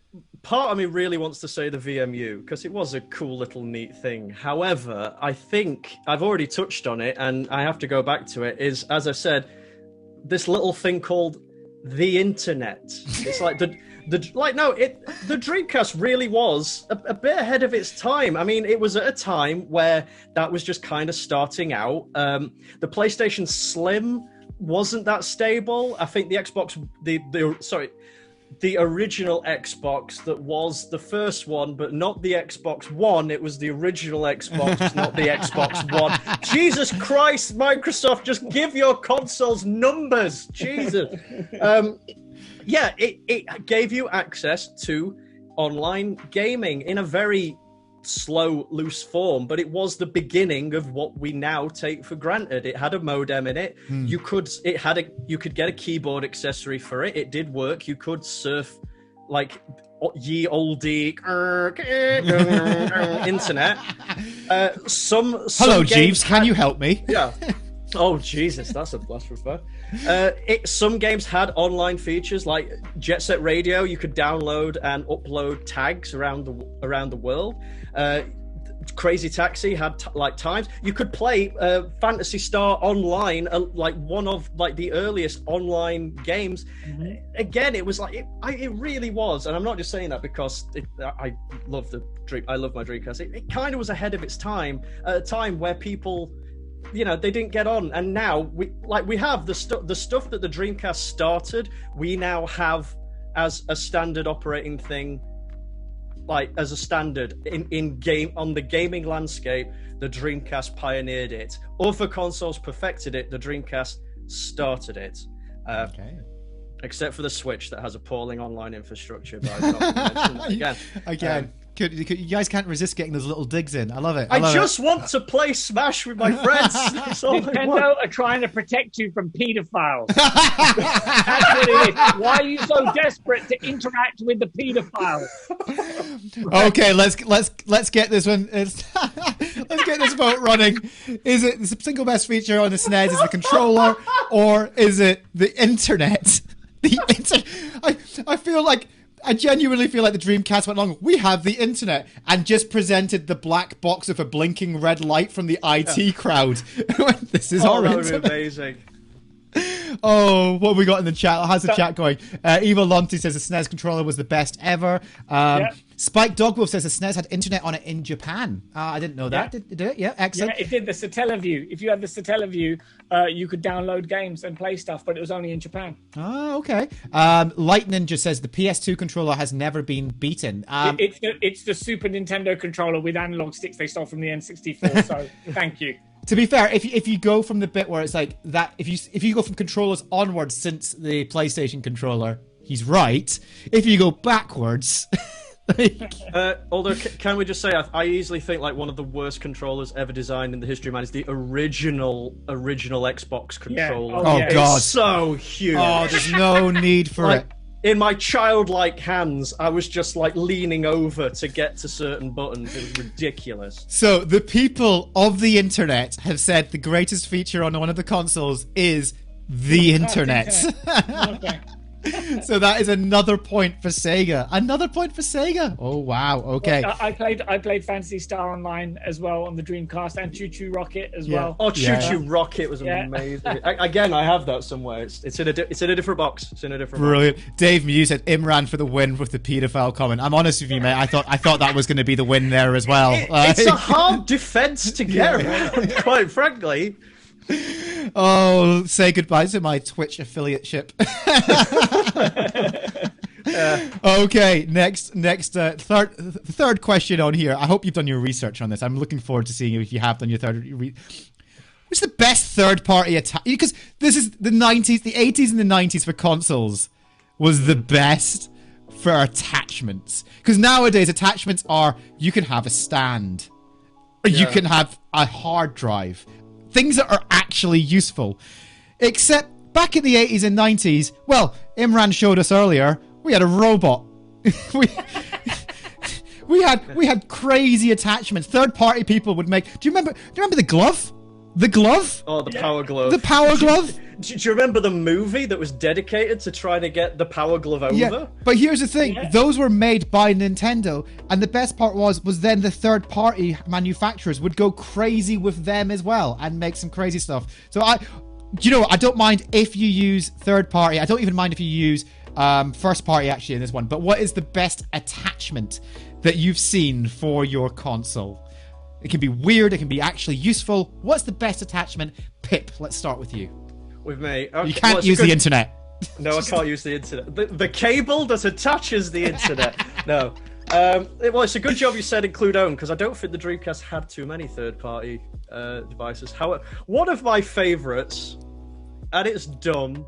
part of me really wants to say the VMU because it was a cool little neat thing. However, I think I've already touched on it and I have to go back to it, is, as I said, this little thing called the internet. It's like the Dreamcast really was a bit ahead of its time. I mean, it was at a time where that was just kind of starting out. The PlayStation Slim wasn't that stable. I think the Xbox, the original Xbox that was the first one, but not the Xbox One. It was the original Xbox, not the Xbox One. Jesus Christ, Microsoft, just give your consoles numbers. Jesus. It gave you access to online gaming in a very slow, loose form, but it was the beginning of what we now take for granted. It had a modem in it. You could get a keyboard accessory for it. It did work. You could surf like ye olde internet. Hello, Jeeves. Can you help me? Yeah. Oh Jesus, that's a blast from above. Some games had online features like Jet Set Radio. You could download and upload tags around the world. Crazy Taxi had times you could play Phantasy Star Online, like one of the earliest online games. Mm-hmm. Again, it was it really was, and I'm not just saying that because I love my Dreamcast. It kind of was ahead of its time at a time where people, they didn't get on, and now we have the stuff that the Dreamcast started. We now have as a standard operating thing. As a standard in game on the gaming landscape, the Dreamcast pioneered it. Other consoles perfected it. The Dreamcast started it. Okay. Except for the Switch that has appalling online infrastructure. But I'm not gonna mention that again. You guys can't resist getting those little digs in. I love it. I just want to play Smash with my friends. That's all Nintendo are trying to protect you from pedophiles. That's what it is. Why are you so desperate to interact with the pedophiles? Okay, let's get this one. Let's get this vote running. Is it the single best feature on the SNES is the controller, or is it the internet? I genuinely feel like the Dreamcast went along. We have the internet and just presented the black box of a blinking red light from the IT crowd. This is our internet. That would be amazing. Oh, what have we got in the chat? How's the chat going? Eva Lonti says the SNES controller was the best ever. Spike Dogwolf says the SNES had internet on it in Japan. I didn't know that. Did it? Yeah, excellent. Yeah, it did. The Satellaview. If you had the Satellaview, you could download games and play stuff, but it was only in Japan. Oh, okay. Light Ninja says the PS2 controller has never been beaten. It's the Super Nintendo controller with analog sticks they stole from the N64. So thank you. To be fair, if you go from the bit where it's like that, if you go from controllers onwards since the PlayStation controller, he's right. If you go backwards. Although, can we just say, I easily think one of the worst controllers ever designed in the history of man is the original Xbox controller. Yeah. Oh God, it's so huge. Oh, there's no need for it. In my childlike hands, I was just leaning over to get to certain buttons. It was ridiculous. So the people of the internet have said the greatest feature on one of the consoles is the internet. Okay. So that is another point for Sega. Another point for Sega. Oh wow. Okay. I played Phantasy Star Online as well on the Dreamcast and Choo Choo Rocket as well. Oh, Choo Choo Rocket was amazing. Again, I have that somewhere. It's in a different box. It's in a different. Brilliant. box. Dave Mew said Imran for the win with the paedophile comment. I'm honest with you, mate. I thought that was going to be the win there as well. It's a hard defense to get around, quite frankly. Oh, say goodbye to my Twitch affiliateship. Okay, next, third question on here. I hope you've done your research on this. I'm looking forward to seeing if you have done your What's the best third-party attack? Because this is the 90s, the 80s and the 90s for consoles was the best for attachments. Because nowadays attachments are, you can have a stand, or you can have a hard drive. Things that are actually useful. Except back in the 80s and 90s, well, Imran showed us earlier, we had a robot. we had crazy attachments. Third-party people would make. Do you remember the glove? The glove? Oh, the Power Glove. The Power Glove? Do you remember the movie that was dedicated to trying to get the Power Glove over? Yeah, but here's the thing. Yeah. Those were made by Nintendo, and the best part was then the third-party manufacturers would go crazy with them as well and make some crazy stuff. So I don't mind if you use third-party. I don't even mind if you use first-party actually in this one. But what is the best attachment that you've seen for your console? It can be weird. It can be actually useful. What's the best attachment? Pip, let's start with you. With me. Okay. You can't use the internet. No, I can't use the internet. The cable that attaches the internet. No. It's a good job you said include own, because I don't think the Dreamcast had too many third-party devices. However, one of my favourites, and it's dumb,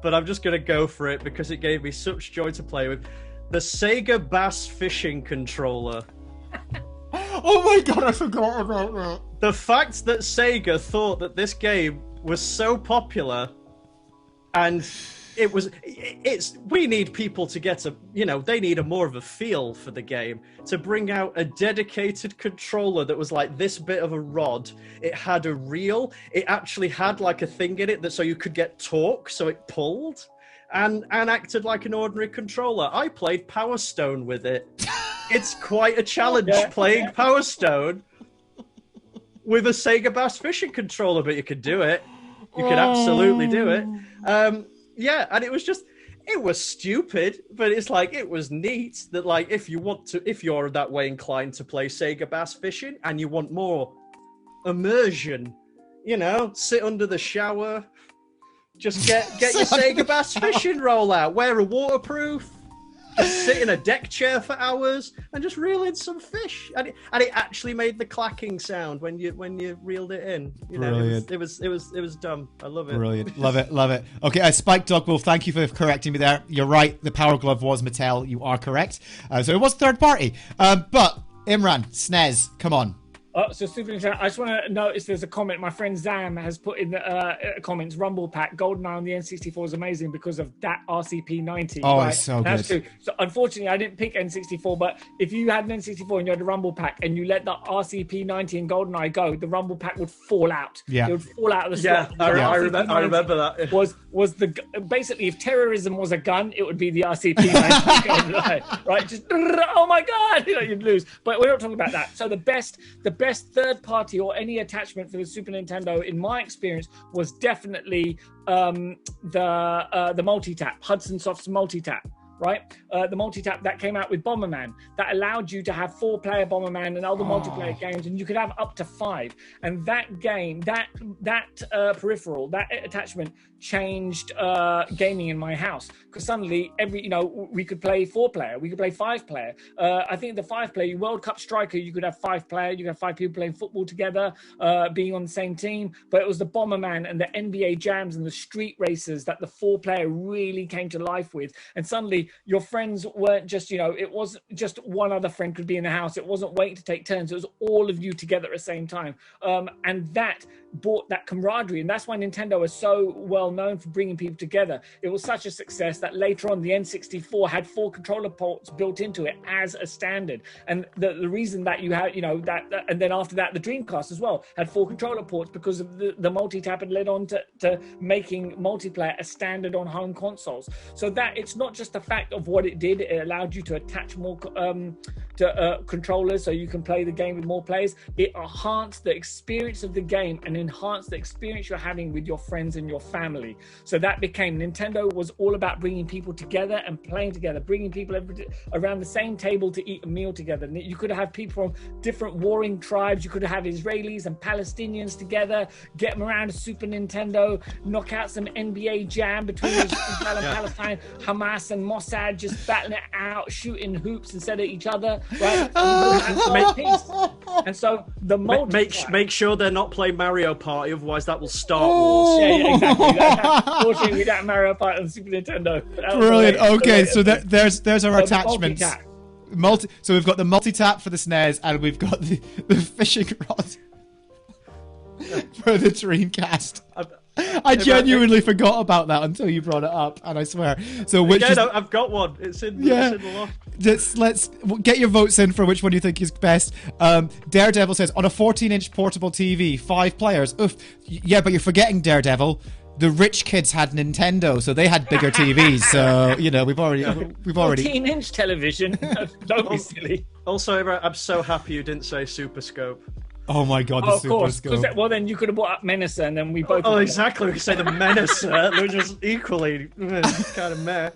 but I'm just going to go for it because it gave me such joy to play with, the Sega Bass Fishing Controller. Oh my god, I forgot about that. The fact that Sega thought that this game was so popular and we need people to get they need a more of a feel for the game, to bring out a dedicated controller that was like this bit of a rod. It had a reel. It actually had like a thing in it that so you could get torque, so it pulled and acted like an ordinary controller. I played Power Stone with it. It's quite a challenge playing Power Stone with a Sega Bass fishing controller, but you could do it. You could absolutely do it. And it was stupid, but it's like, it was neat that like, if you're that way inclined to play Sega Bass fishing and you want more immersion, sit under the shower, just get your Sega Bass fishing roll out, wear a waterproof, just sit in a deck chair for hours and just reel in some fish, and it actually made the clacking sound when you reeled it in. Brilliant. It was dumb. I love it. Brilliant. Love it. Okay, Spike Dog Wolf, thank you for correcting me there. You're right. The Power Glove was Mattel. You are correct. So it was third party. But Imran, SNES, come on. So Super Nintendo, I just want to notice there's a comment my friend Zam has put in the comments. Rumble Pack, GoldenEye on the N64 is amazing because of that RCP90. Oh, right? It's so That's good. true. So unfortunately, I didn't pick N64, but if you had an N64 and you had a Rumble Pack and you let the RCP90 and GoldenEye go, the Rumble Pack would fall out. Yeah. It would fall out of the Yeah, slot. I remember that. Was basically, if terrorism was a gun, it would be the RCP90. Right? Just, oh my God, you'd lose. But we're not talking about that. So the best third party or any attachment for the Super Nintendo, in my experience, was definitely the multi-tap, Hudson Soft's multi-tap. Right, the multi-tap that came out with Bomberman, that allowed you to have 4-player Bomberman and other multiplayer games, and you could have up to 5. And that game, that peripheral, that attachment changed gaming in my house, because suddenly we could play 4-player, we could play 5-player. I think the 5-player World Cup Striker, you could have 5-player, you could have 5 people playing football together, being on the same team. But it was the Bomberman and the NBA Jams and the Street Racers that the 4-player really came to life with. And suddenly your friends weren't just, it wasn't just one other friend could be in the house. It wasn't waiting to take turns. It was all of you together at the same time. And that brought that camaraderie. And that's why Nintendo is so well known for bringing people together. It was such a success that later on the N64 had 4 controller ports built into it as a standard. And the reason that you had, and then after that, the Dreamcast as well had 4 controller ports because of the multi-tap had led on to making multiplayer a standard on home consoles. So that it's not just the fact of what it did, it allowed you to attach more controllers so you can play the game with more players. It enhanced the experience of the game and enhanced the experience you're having with your friends and your family. So that became, Nintendo was all about bringing people together and playing together, bringing people around the same table to eat a meal together. You could have people from different warring tribes. You could have Israelis and Palestinians together, get them around a Super Nintendo, knock out some NBA Jam between Israel and Palestine, Hamas and Mossad just battling it out, shooting hoops instead of each other, right? And so the make sure they're not playing Mario Party, otherwise that will start wars. Yeah, exactly. Fortunately, we don't have Mario Party on the Super Nintendo. Brilliant. Okay, so there's our attachments. So we've got the multi-tap for the SNES, and we've got the fishing rod for the Dreamcast. I genuinely forgot about that until you brought it up, and I swear. So I've got one. It's in the loft. Let's get your votes in for which one you think is best. Daredevil says, on a 14-inch portable TV, 5 players. Oof. Yeah, but you're forgetting, Daredevil. The rich kids had Nintendo, so they had bigger TVs. So we've already 14-inch television. Don't be silly. Also, I'm so happy you didn't say Super Scope. Oh my God, the Super Scope. Well, then you could have brought up Menacer, and then we both. Oh, exactly. We could say the Menacer. They're just equally kind of meh.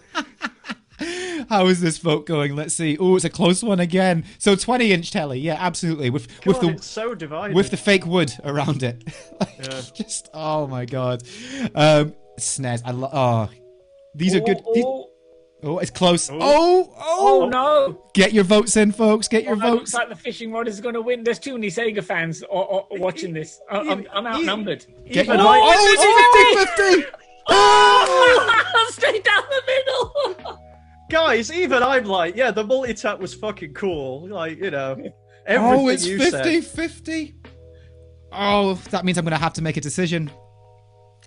How is this vote going? Let's see. Oh, it's a close one again. So 20-inch telly, yeah, absolutely. With it's so divided. With the fake wood around it. Just oh my God. SNES. These are good. Oh, it's close. Oh no! Get your votes in, folks. Get your votes. Looks like the fishing rod is going to win. There's too many Sega fans watching this. I'm outnumbered. It's 50-50! Oh! Straight down the middle! Guys, even I'm like, yeah, the multi-tap was fucking cool. Like, everything it's you said. 50-50? Oh, that means I'm going to have to make a decision.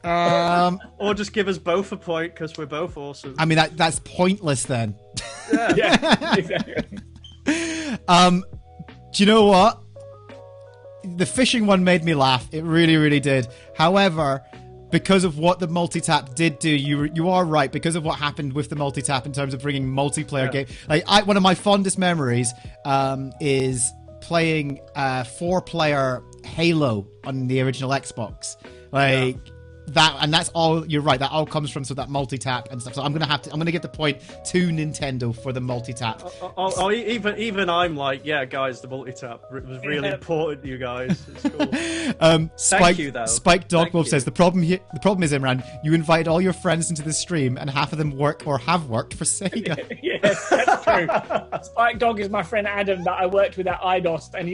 Or just give us both a point because we're both awesome. I mean, that's pointless then. Yeah, exactly. Do you know what? The fishing one made me laugh. It really, really did. However, because of what the multi-tap did do, you are right. Because of what happened with the multi-tap in terms of bringing multiplayer game, like one of my fondest memories is playing 4-player Halo on the original Xbox. Like that, and that's all. You're right. That all comes from that multi-tap and stuff. So I'm gonna give the point to Nintendo for the multi-tap. Even I'm like, yeah, guys, the multi-tap, it was really important, you guys. It's cool. Thank you, though. Spike Dogwolf says the problem is, Imran, you invited all your friends into the stream, and half of them work or have worked for Sega. Yes, that's true. Spike Dog is my friend Adam that I worked with at IDOS, and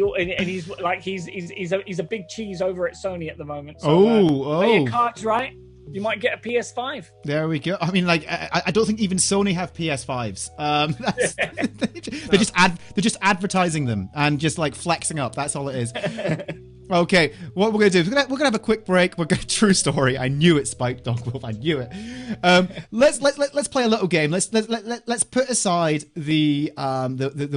he's like he's a big cheese over at Sony at the moment. So, play your cards right, you might get a PS5. There we go. I mean, like, I don't think even Sony have PS5s. They're just advertising them and just like flexing up. That's all it is. Okay, what we're gonna do is we're gonna have a quick break. True story. I knew it, Spike Dogwolf. I knew it. Let's play a little game. Let's put aside the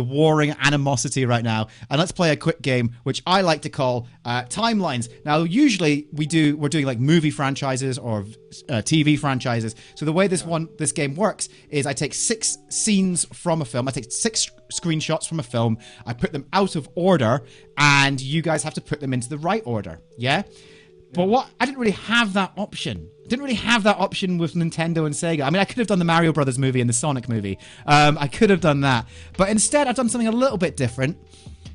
warring animosity right now, and let's play a quick game which I like to call timelines. Now, usually we're doing like movie franchises or TV franchises. So the way this game works is I take 6 scenes from a film. I take 6 screenshots from a film. I put them out of order, and you guys have to put them into the right order. Yeah. But I didn't really have that option. With Nintendo and Sega. I mean, I could have done the Mario Brothers movie and the Sonic movie. I could have done that. But instead, I've done something a little bit different.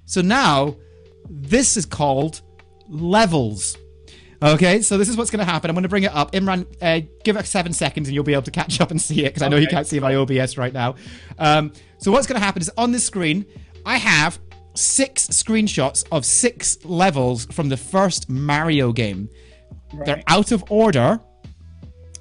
So now, this is called levels. Okay, so this is what's going to happen. I'm going to bring it up. Imran, give it 7 seconds and you'll be able to catch up and see it, because I know you can't see my OBS right now. So what's going to happen is on this screen, I have 6 screenshots of 6 levels from the first Mario game. Right. They're out of order.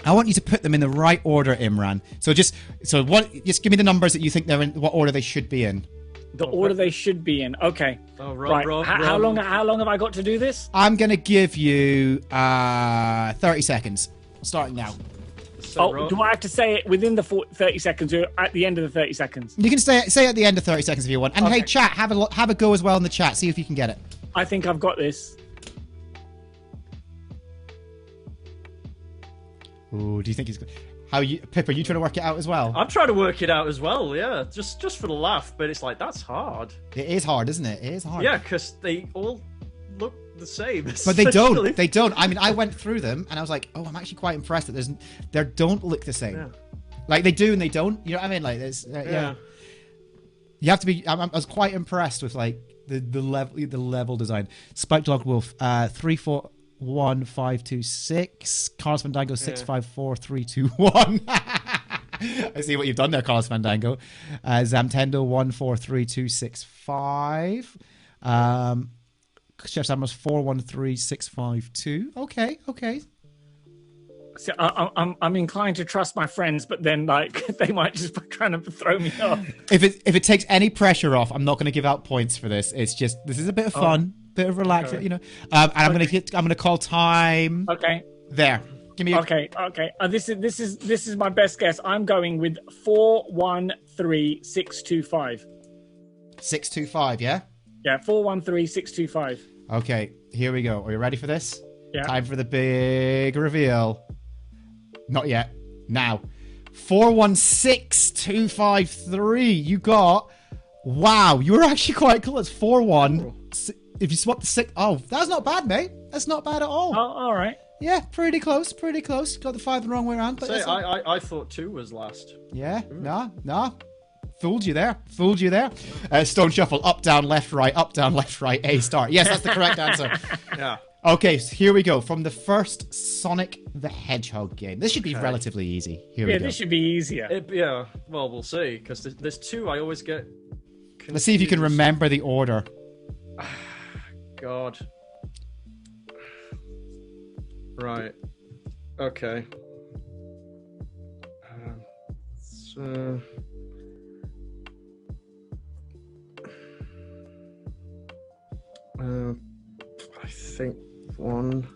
I want you to put them in the right order, Imran. So just give me the numbers that you think they're in, what order they should be in. The order they should be in. Okay. Oh, right. How long have I got to do this? I'm going to give you 30 seconds. Starting now. So do I have to say it within the 30 seconds or at the end of the 30 seconds? You can say at the end of 30 seconds if you want. And hey, chat, have a go as well in the chat. See if you can get it. I think I've got this. Ooh, do you think he's good? Pip, are you trying to work it out as well? I'm trying to work it out as well, yeah. Just for the laugh, but it's like, that's hard. It is hard, isn't it? It is hard. Yeah, because they all look the same. But they don't. They don't. I mean, I went through them and I was like, oh, I'm actually quite impressed that they don't look the same. Yeah. Like, they do and they don't. You know what I mean? Like, there's, yeah. You have to be. I was quite impressed with like the level design. Spike Dog Wolf, 341-526. Carlos Fandango 654-321. I see what you've done there, Carlos Fandango. Zamtendo 143-265. Chef Samuels 413-652. Okay. So I'm inclined to trust my friends, but then like they might just be trying to throw me off. If it takes any pressure off, I'm not going to give out points for this. It's just this is a bit of fun, bit of relaxing, you know. And I'm gonna call time. Okay. There. Give me. Okay. This is my best guess. I'm going with 413-625. 625. Yeah. Yeah. 413-625. Okay. Here we go. Are you ready for this? Yeah. Time for the big reveal. Not yet. Now. 416253. You got. Wow. You were actually quite close. 41. If you swap the 6. Oh, that's not bad, mate. That's not bad at all. Oh, all right. Yeah, pretty close. Got the 5 the wrong way around. But I thought 2 was last. Yeah. Nah. Fooled you there. Stone Shuffle. Up, down, left, right. Up, down, left, right. A start. Yes, that's the correct answer. Yeah. Okay, so here we go. From the first Sonic the Hedgehog game. This should be relatively easy. Here we go. This should be easier. Well, we'll see. Because there's 2 I always get confused. Let's see if you can remember the order. God. Right. Okay. So... I think 1,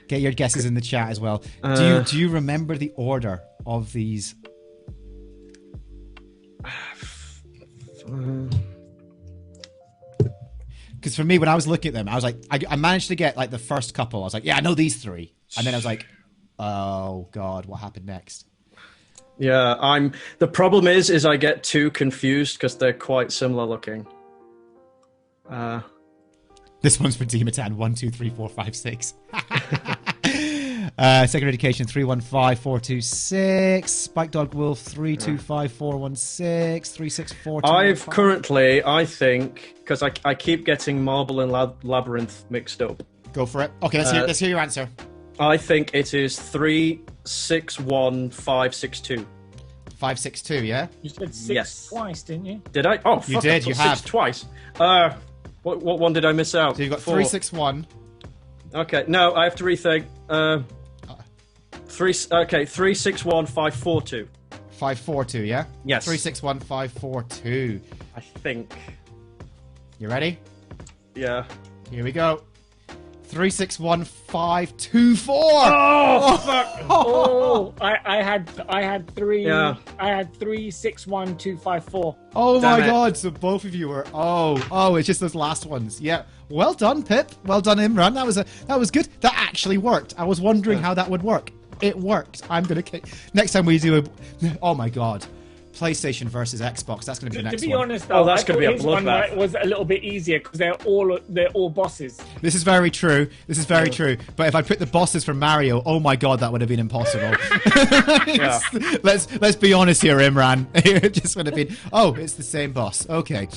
Get your guesses in the chat as well. Do you remember the order of these? Because for me, when I was looking at them, I was like, I managed to get like the first couple. I was like, yeah, I know these three. And then I was like, oh God, what happened next? Yeah, the problem is I get too confused because they're quite similar looking. This one's for Dematan. 1, 2, 3, 4, 5, 6. Second Education 315426. Spike Dog Wolf 325416. 364. I've currently, I think, because I keep getting Marble and Labyrinth mixed up. Go for it. Okay, let's hear your answer. I think it is 361562. 562, yeah? You said 6 twice, didn't you? Did I? Oh, you did. You have 6 twice. What one did I miss out? So you got 4. 361. Okay, no, I have to rethink. 361542. 542, yeah? Yes. 361542. I think. You ready? Yeah. Here we go. 361524. Oh fuck! Oh, I had 3. Yeah. I had 361254. Oh Damn my it. God! So both of you were. Oh! It's just those last ones. Yeah. Well done, Pip. Well done, Imran. That was good. That actually worked. I was wondering how that would work. It worked. I'm gonna kick. Next time we do a. Oh my God. PlayStation versus Xbox. That's going to be the next one. To be honest, though, that's going to be a his one bloodbath. was a little bit easier because they're all bosses. This is very true. True. But if I put the bosses from Mario, oh my God, that would have been impossible. Yeah. Let's be honest here, Imran. It just would have been. Oh, it's the same boss. Okay.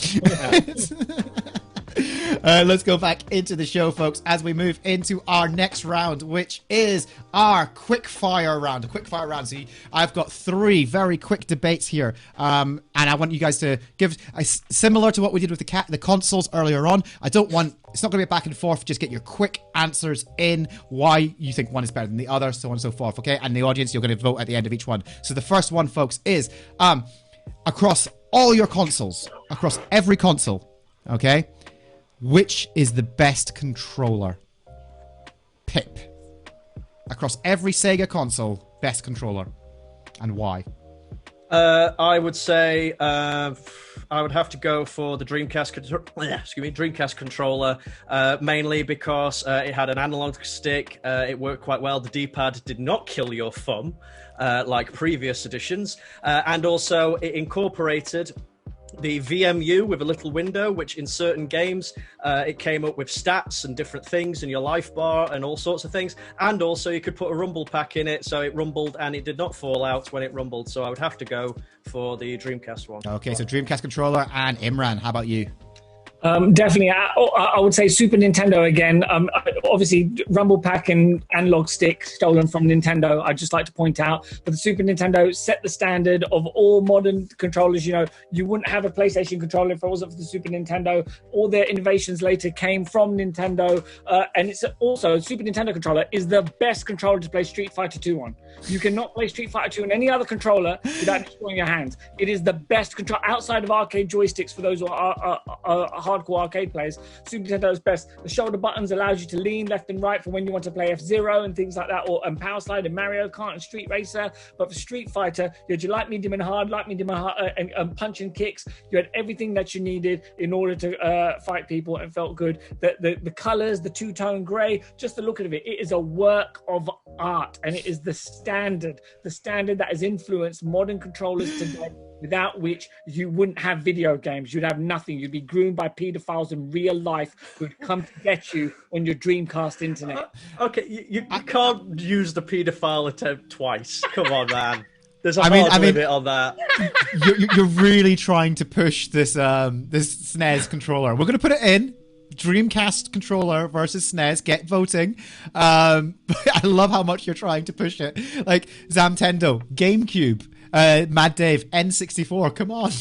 Let's go back into the show, folks, as we move into our next round, which is our quick fire round. So I've got 3 very quick debates here, and I want you guys to give similar to what we did with the consoles earlier on. It's not going to be a back and forth. Just get your quick answers in why you think one is better than the other, so on and so forth. Okay, and the audience, you're going to vote at the end of each one. So the first one, folks, is across all your consoles, across every console. Okay. Which is the best controller? Pip. Across every Sega console, best controller. And why? I would say I would have to go for the Dreamcast controller, mainly because it had an analog stick. It worked quite well. The D-pad did not kill your thumb like previous editions, and also it incorporated the VMU with a little window, which in certain games it came up with stats and different things in your life bar and all sorts of things, and also you could put a rumble pack in it so it rumbled and it did not fall out when it rumbled. So I would have to go for the Dreamcast one. Okay, so Dreamcast controller. And Imran, how about you? Definitely, I would say Super Nintendo again. Obviously, Rumble Pack and Analog Stick stolen from Nintendo. I'd just like to point out, but the Super Nintendo set the standard of all modern controllers. You know, you wouldn't have a PlayStation controller if it wasn't for the Super Nintendo. All their innovations later came from Nintendo, and it's also a Super Nintendo controller is the best controller to play Street Fighter 2 on. You cannot play Street Fighter 2 on any other controller without destroying your hands. It is the best control outside of arcade joysticks for those who are hardcore arcade players. Super Nintendo is best. The shoulder buttons allows you to lean left and right for when you want to play F-Zero and things like that, or Power Slide and Mario Kart and Street Racer. But for Street Fighter, you had your light, medium, and hard, and punch and kicks. You had everything that you needed in order to fight people, and felt good. The colors, the two-tone gray, just the look of it. It is a work of art, and it is the standard that has influenced modern controllers today, without which you wouldn't have video games. You'd have nothing. You'd be groomed by paedophiles in real life who'd come to get you on your Dreamcast internet. Okay, you can't use the paedophile attempt twice. Come on, man. There's a hard limit on that. You're really trying to push this this SNES controller. We're going to put it in. Dreamcast controller versus SNES. Get voting. I love how much you're trying to push it. Like Zamtendo, GameCube, Mad Dave, N64. Come on.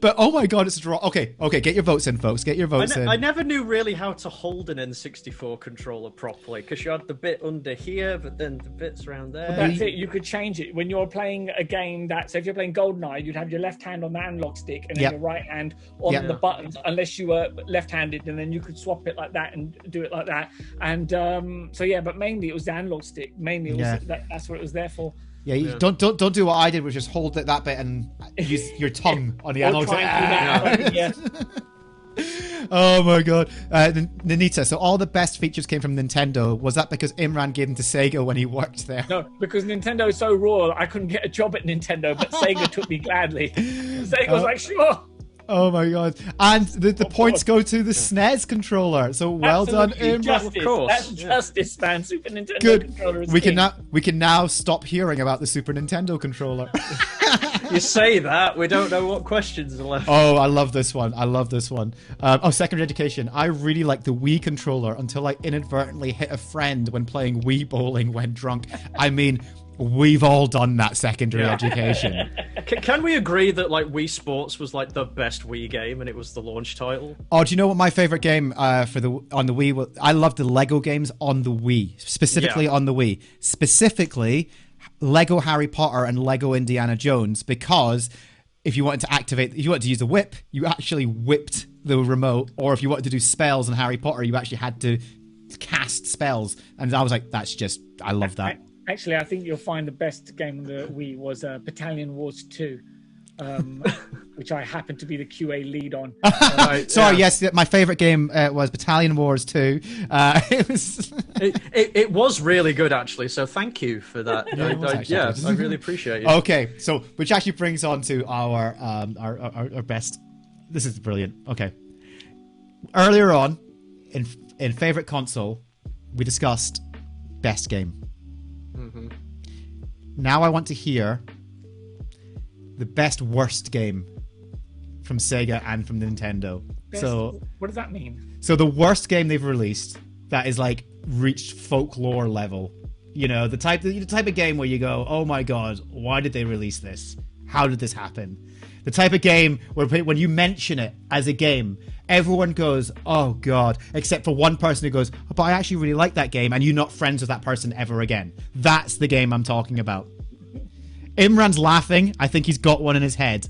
But oh my god, it's a draw. Okay, get your votes in, folks. Get your votes in. I never knew really how to hold an N64 controller properly because you had the bit under here, but then the bits around there. But that's it. You could change it when you're playing a game that. So if you're playing GoldenEye, you'd have your left hand on the analog stick and then your right hand on the buttons, unless you were left-handed, and then you could swap it like that and do it like that. And but mainly it was the analog stick. Mainly, it was that's what it was there for. Yeah, don't do what I did, which is hold that bit and use your tongue on the analog. Oh my god, Nanita. So all the best features came from Nintendo. Was that because Imran gave them to Sega when he worked there? No, because Nintendo is so raw. I couldn't get a job at Nintendo, but Sega took me gladly. Sega was like, sure. Oh my god! And the points go to the SNES controller. So well done, Imran. Justice. Of course. That's justice, man. Super Nintendo controller is we king. can now stop hearing about the Super Nintendo controller. You say that, we don't know what questions are left. Oh, I love this one. Secondary education. I really like the Wii controller until I inadvertently hit a friend when playing Wii bowling when drunk. I mean, we've all done that secondary education. Can we agree that like Wii Sports was like the best Wii game and it was the launch title? Oh, do you know what my favorite game on the Wii was? I love the Lego games on the Wii, specifically on the Wii. Specifically, Lego Harry Potter and Lego Indiana Jones, because if you wanted to use a whip, you actually whipped the remote, or if you wanted to do spells in Harry Potter, you actually had to cast spells. And I was like, I love that. Actually, I think you'll find the best game on the Wii was Battalion Wars 2, which I happened to be the QA lead on. Yes, my favorite game was Battalion Wars 2. It was really good, actually, so thank you for that. I really appreciate it. Okay, so which actually brings on to our best. This is brilliant. Okay. Earlier on, in favorite console, we discussed best game. Mm-hmm. Now I want to hear the best worst game from Sega and from Nintendo. So what does that mean? So the worst game they've released that is like reached folklore level. You know, the type of game where you go, oh my god, why did they release this? How did this happen? The type of game where when you mention it as a game, everyone goes, oh god, except for one person who goes, oh, but I actually really like that game, and you're not friends with that person ever again. That's the game I'm talking about. Imran's laughing. I think he's got one in his head.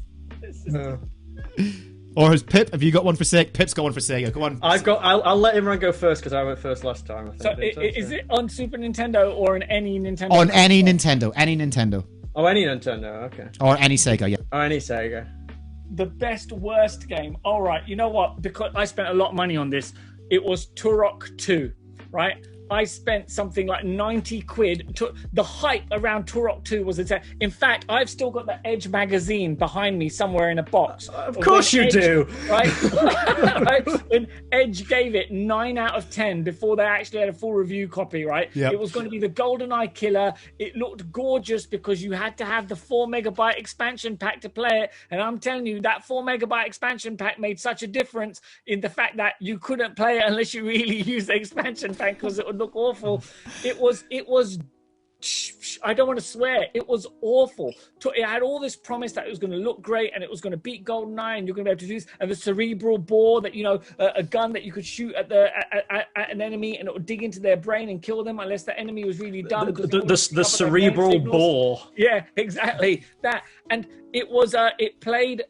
Or has Pip? Have you got one for Sega? Pip's got one for Sega. Go on. I'll let Imran go first because I went first last time. I think. So is it on Super Nintendo or on any Nintendo? On any Nintendo. Any Nintendo. Oh, any Nintendo. Okay. Or any Sega. Yeah. Or any Sega. The best worst game. All right. You know what? Because I spent a lot of money on this. It was Turok 2, right? I spent something like 90 quid. The hype around Turok 2 was insane. In fact, I've still got the Edge magazine behind me somewhere in a box. Of course you do. Right? Right? When Edge gave it 9 out of 10 before they actually had a full review copy, right? Yep. It was going to be the GoldenEye killer. It looked gorgeous because you had to have the 4 megabyte expansion pack to play it. And I'm telling you, that 4 megabyte expansion pack made such a difference in the fact that you couldn't play it unless you really used the expansion pack because it would look awful. It was I don't want to swear, it was awful. It had all this promise that it was going to look great and it was going to beat GoldenEye and you're going to be able to do this, and the cerebral bore that, you know, a gun that you could shoot at an enemy and it would dig into their brain and kill them unless the enemy was really dumb. The cerebral bore. Yeah, exactly that. And it was it played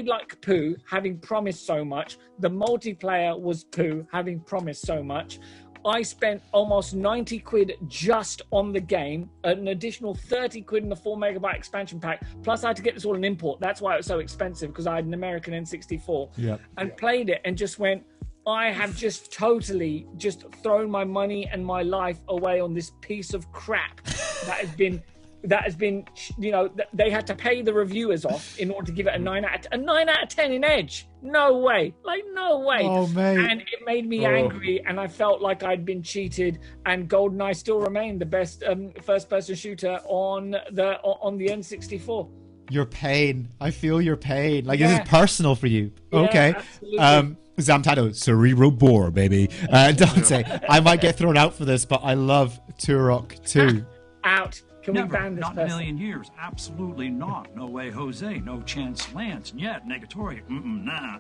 like poo, having promised so much. The multiplayer was poo, having promised so much. I spent almost 90 quid just on the game, an additional 30 quid in the 4 megabyte expansion pack. Plus I had to get this all in import. That's why it was so expensive, because I had an American N64 and played it and just went, I have just totally just thrown my money and my life away on this piece of crap that has been, you know, they had to pay the reviewers off in order to give it a 9 out of 10 in Edge. No way. Like, no way. Oh, mate. And it made me angry, and I felt like I'd been cheated, and GoldenEye still remained the best first-person shooter on the N64. Your pain. I feel your pain. Like, this is personal for you. Yeah, okay. Absolutely. Zamtado, cerebral bore, baby. Dante, I might get thrown out for this, but I love Turok 2. Out. Can we Never, ban this not in a person? million years. Absolutely not. No way, Jose. No chance, Lance. Yet, negatory. Nah.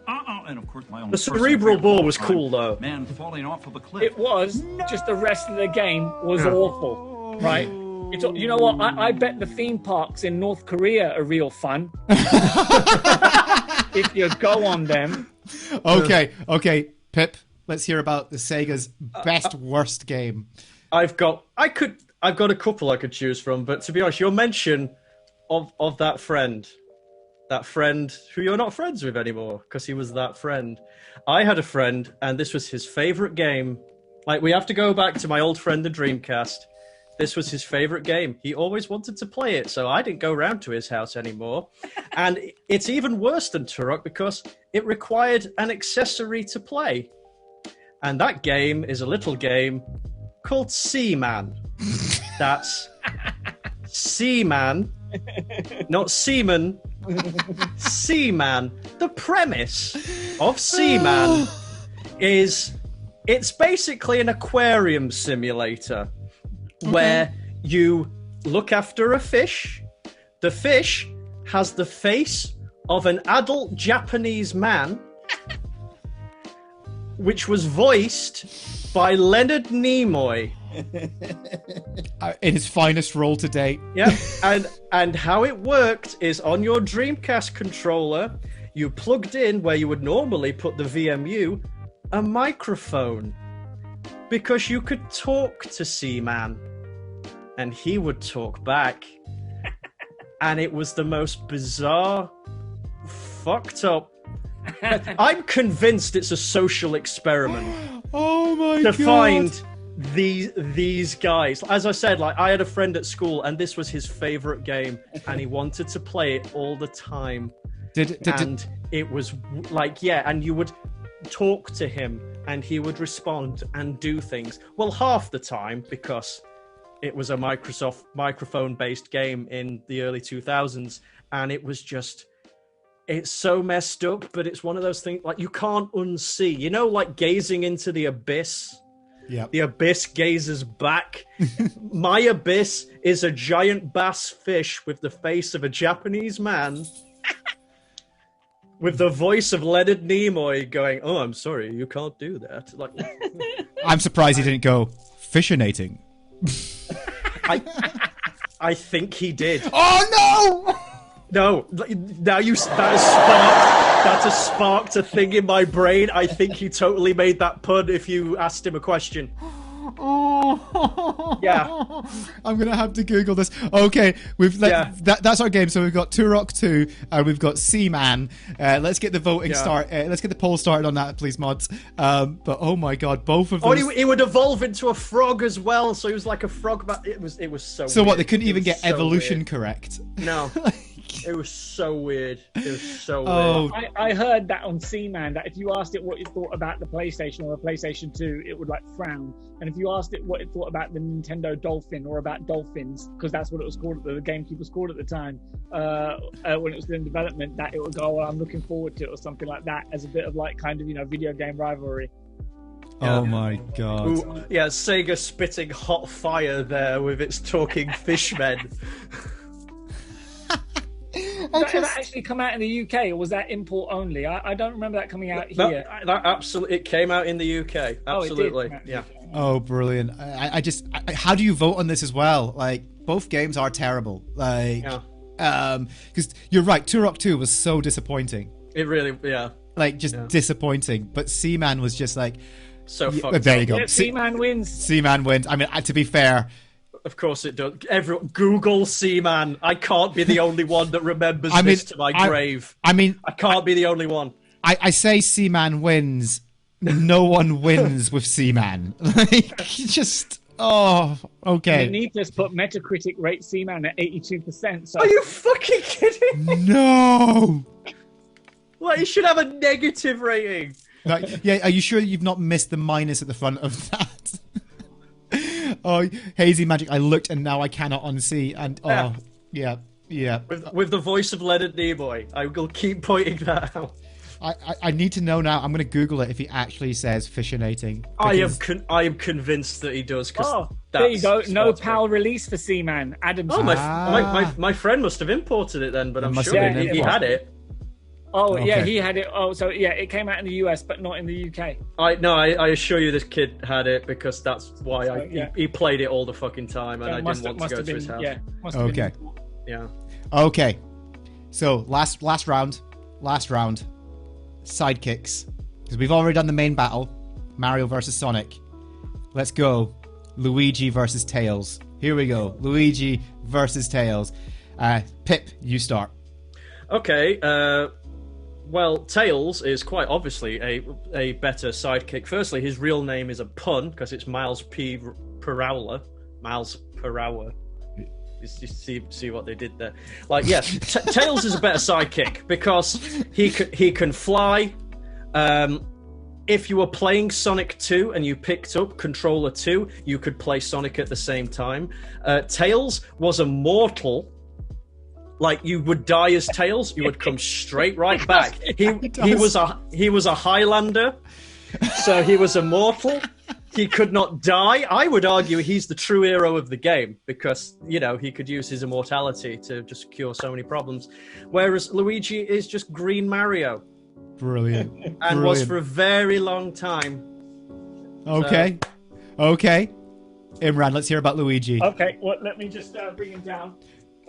And of course, my own. The cerebral personal ball favorite was of all time, cool, though. Man falling off of a cliff. It was. Just the rest of the game was awful, right? It's, you know what? I bet the theme parks in North Korea are real fun. If you go on them. Okay, Pip. Let's hear about the Sega's best worst game. I've got a couple I could choose from, but to be honest, your mention of that friend who you're not friends with anymore because he was that friend. I had a friend, and this was his favorite game. Like, we have to go back to my old friend, the Dreamcast. This was his favorite game. He always wanted to play it, so I didn't go round to his house anymore. And it's even worse than Turok because it required an accessory to play. And that game is a little game called Seaman. That's Seaman, not Seaman. Seaman. The premise of Seaman is it's basically an aquarium simulator where you look after a fish. The fish has the face of an adult Japanese man, which was voiced by Leonard Nimoy. In his finest role to date. Yeah, and how it worked is on your Dreamcast controller, you plugged in where you would normally put the VMU, a microphone. Because you could talk to Seaman, and he would talk back. And it was the most bizarre, fucked up. I'm convinced it's a social experiment. Oh my to god. find these guys. As I said, like, I had a friend at school, and this was his favorite game, and he wanted to play it all the time. And it was like, yeah, and you would talk to him, and he would respond and do things. Well, half the time, because it was a Microsoft microphone-based game in the early 2000s, and it was just, it's so messed up, but it's one of those things, like, you can't unsee. You know, like gazing into the abyss? Yeah. The abyss gazes back. My abyss is a giant bass fish with the face of a Japanese man with the voice of Leonard Nimoy going, "Oh, I'm sorry, you can't do that." Like, I'm surprised he didn't go fishinating. I think he did. Oh no! No, now that has sparked a thing in my brain. I think he totally made that pun if you asked him a question. Yeah. I'm gonna have to Google this. Okay, that's our game. So we've got Turok 2 and we've got Seaman. Let's get the voting let's get the poll started on that, please, mods. But oh my god, both of those. Oh, he would evolve into a frog as well, so he was like a frog. It was so. So weird. what? They couldn't even get so evolution weird. correct. No. It was so weird. It was so Oh. weird. I heard that on Seaman, that if you asked it what it thought about the PlayStation or the PlayStation 2, it would like frown. And if you asked it what it thought about the Nintendo Dolphin or about dolphins, because that's what it was called, the GameCube was called at the time, when it was still in development, that it would go, "Well, I'm looking forward to it," or something like that, as a bit of like kind of, you know, video game rivalry. Oh my god. Ooh, yeah, Sega spitting hot fire there with its talking fishmen. Did that actually come out in the UK, or was that import only? I don't remember that coming out here. That absolutely, it came out in the UK. Absolutely, yeah. Oh, brilliant! I just, how do you vote on this as well? Like, both games are terrible. Like, because you're right, Turok 2 was so disappointing. It really, yeah. Like, just disappointing. But Seaman was just like, so fucked there up. you go. Yeah, Seaman wins. Seaman wins. I mean, to be fair. Of course it does. Everyone, Google Seaman. I can't be the only one that remembers this to my grave. I can't be the only one. I say Seaman wins. No one wins with Seaman. Like, just, oh, okay. You need to put Metacritic rate Seaman at 82%. So. Are you fucking kidding? No. Like, you should have a negative rating. Like, yeah, are you sure you've not missed the minus at the front of that? Oh, Hazy Magic, I looked and now I cannot unsee. And, yeah. With the voice of Leonard Nimoy. I will keep pointing that out. I need to know now. I'm going to Google it if he actually says fishinating. I am convinced that he does, because There you go. No spot PAL release for Seaman. Adams. Oh, my friend must have imported it then, but I'm must sure have been he had it. Oh, yeah, Okay. he had it. Oh, so yeah, it came out in the US, but not in the UK. I assure you this kid had it because that's why yeah. he played it all the fucking time and I Must didn't want to go to his house. Yeah, must have Okay. been. Yeah. Okay. So last round. Sidekicks. Because we've already done the main battle. Mario versus Sonic. Let's go. Luigi versus Tails. Here we go. Luigi versus Tails. Pip, you start. Okay, well, Tails is quite obviously a better sidekick. Firstly, his real name is a pun because it's Miles P. Per hour. You see what they did there? Like, yes, Tails is a better sidekick because he can fly. If you were playing Sonic 2 and you picked up Controller 2, you could play Sonic at the same time. Tails was immortal. Like, you would die as Tails, you would come straight right back. He was a Highlander, so he was immortal. He could not die. I would argue he's the true hero of the game because, you know, he could use his immortality to just cure so many problems. Whereas Luigi is just Green Mario. Brilliant. And was for a very long time. Okay. Okay. Imran, let's hear about Luigi. Okay, well, let me just bring him down.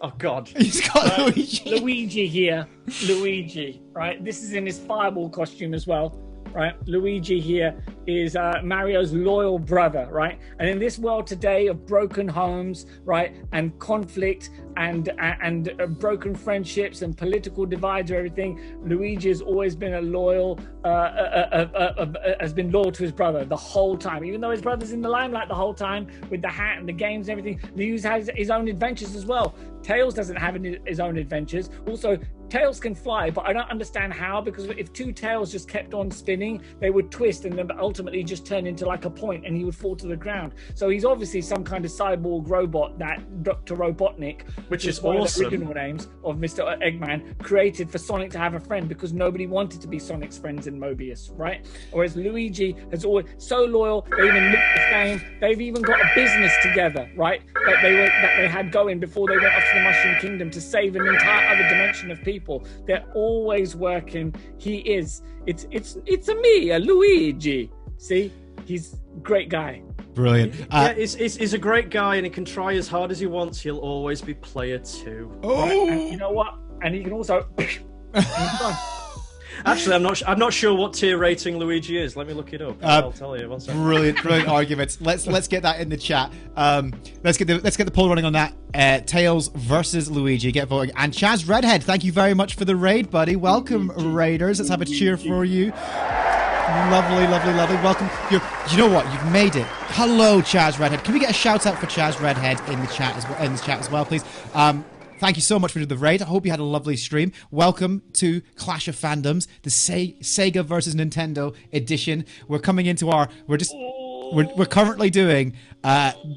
Oh, God. He's got Luigi. Luigi here. Luigi, right? This is in his fireball costume as well, right? Luigi here is Mario's loyal brother, right? And in this world today of broken homes, right, and conflict and broken friendships and political divides or everything, Luigi has always been has been loyal to his brother the whole time. Even though his brother's in the limelight the whole time with the hat and the games and everything, Luigi has his own adventures as well. Tails doesn't have his own adventures. Also, Tails can fly, but I don't understand how, because if two tails just kept on spinning, they would twist and then ultimately just turn into like a point and he would fall to the ground. So he's obviously some kind of cyborg robot that Dr. Robotnik, Which is one awesome. of the original names of Mr. Eggman, created for Sonic to have a friend because nobody wanted to be Sonic's friends in Mobius, right? Whereas Luigi has always so loyal, they even looked the same. They've even got a business together, right? That they had going before they went off to the Mushroom Kingdom to save an entire other dimension of people. They're always working. It's a me, a Luigi. See, he's a great guy. Brilliant. Yeah, he's a great guy, and he can try as hard as he wants. He'll always be player 2. Oh, And you know what? And he can also. Actually, I'm not sure what tier rating Luigi is. Let me look it up. I'll tell you. One second. brilliant arguments. Let's get that in the chat. Let's get the poll running on that. Tails versus Luigi. Get voting. And Chaz Redhead, thank you very much for the raid, buddy. Welcome, Raiders. Let's have a cheer for you. Lovely. Welcome. You know what? You've made it. Hello, Chaz Redhead. Can we get a shout out for Chaz Redhead in the chat as well, please? Thank you so much for the raid. I hope you had a lovely stream. Welcome to Clash of Fandoms, the Sega versus Nintendo edition. We're coming into we're currently doing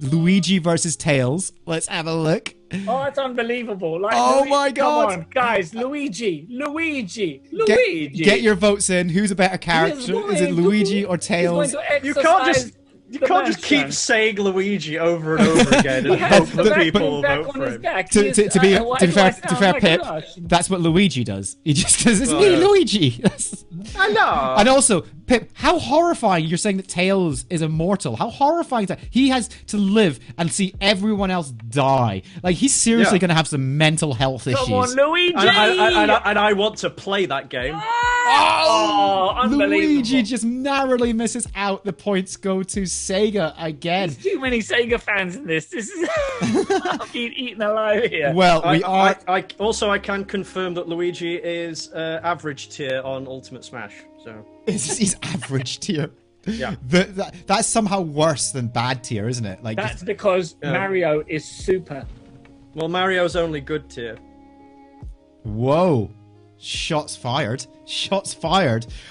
Luigi versus Tails. Let's have a look. Oh, that's unbelievable! Like, Oh my God. Come on, guys! Luigi! Get your votes in. Who's a better character? Is it Luigi or Tails? You can't just keep saying Luigi over and over again and hope that people will vote for him. To be fair, Pip, that's what Luigi does. He just says, "It's me, Luigi." I know. And also, Pip, how horrifying! You're saying that Tails is immortal. How horrifying is that? He has to live and see everyone else die. Like, he's seriously going to have some mental health issues. Come on, Luigi! And I want to play that game. Oh, unbelievable. Luigi just narrowly misses out. The points go to Sega again. There's too many Sega fans in this. This is I'm being eaten alive here. Well, I can confirm that Luigi is average tier on Ultimate Smash. So he's average tier. Yeah, that's somehow worse than bad tier, isn't it? Like, that's because Mario is super. Well, Mario's only good tier. Whoa. Shots fired.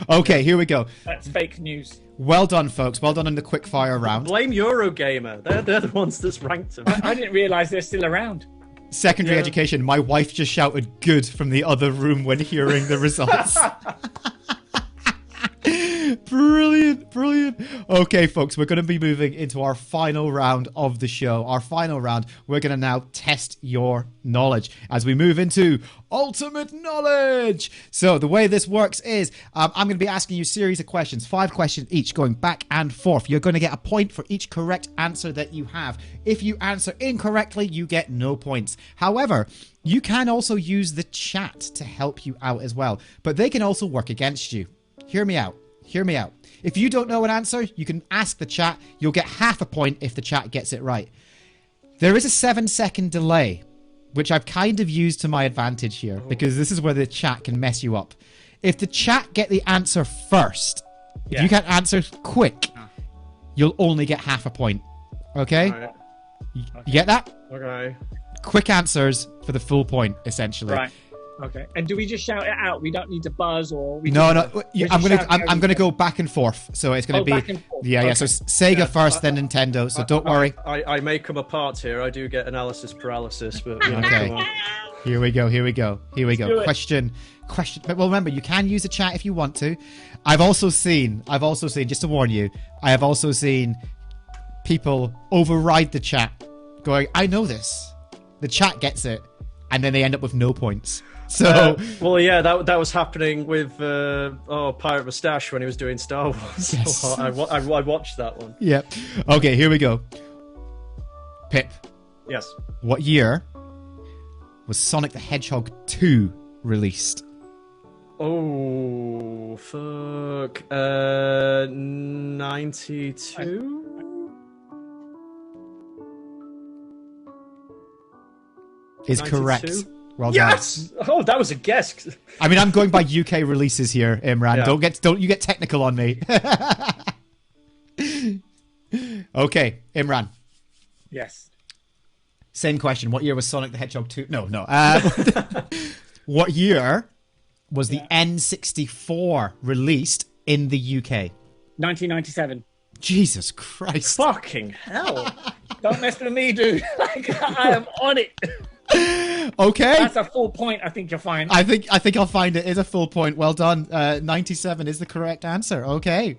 Okay, here we go. That's fake news. Well done, folks. Well done in the quick fire round. Blame Eurogamer. They're the ones that's ranked them. I didn't realise they're still around. Secondary education. My wife just shouted "good" from the other room when hearing the results. Brilliant, brilliant. Okay, folks, we're going to be moving into our final round of the show. Our final round, we're going to now test your knowledge as we move into Ultimate Knowledge. So the way this works is I'm going to be asking you a series of questions, 5 questions each, going back and forth. You're going to get a point for each correct answer that you have. If you answer incorrectly, you get no points. However, you can also use the chat to help you out as well, but they can also work against you. Hear me out. Hear me out. If you don't know an answer, you can ask the chat. You'll get half a point if the chat gets it right. There is a 7-second delay, which I've kind of used to my advantage here, because this is where the chat can mess you up. If the chat get the answer first, if you can't answer quick, you'll only get half a point. Okay? Right. You get that? Okay. Quick answers for the full point, essentially. Right. Okay. And do we just shout it out? We don't need to buzz or we No. we I'm just shout gonna everything. go back and forth. So it's gonna be back and forth. yeah. So Sega first, then Nintendo. So don't worry. I may come apart here. I do get analysis paralysis, but you know, Okay. come on. Here we go. do it. Question. But well, remember, you can use the chat if you want to. I've also seen, just to warn you, I have also seen people override the chat, going, "I know this." The chat gets it, and then they end up with no points. So, well, yeah, that was happening with Pirate Moustache when he was doing Star Wars. Yes. I watched that one. yeah. Okay, here we go. Pip, Yes. what year was Sonic the Hedgehog 2 released? Oh, fuck. 92? Is 92? correct. Well Yes! done. Oh, that was a guess. I mean, I'm going by UK releases here, Imran. Yeah. Don't you get technical on me. Okay, Imran. Yes. Same question. What year was Sonic the Hedgehog 2? No. What year was the N64 released in the UK? 1997. Jesus Christ. Fucking hell. Don't mess with me, dude. Like, I am on it. Okay. That's a full point. I think you're fine. I think I'll find it is a full point. Well done. 97 is the correct answer. Okay,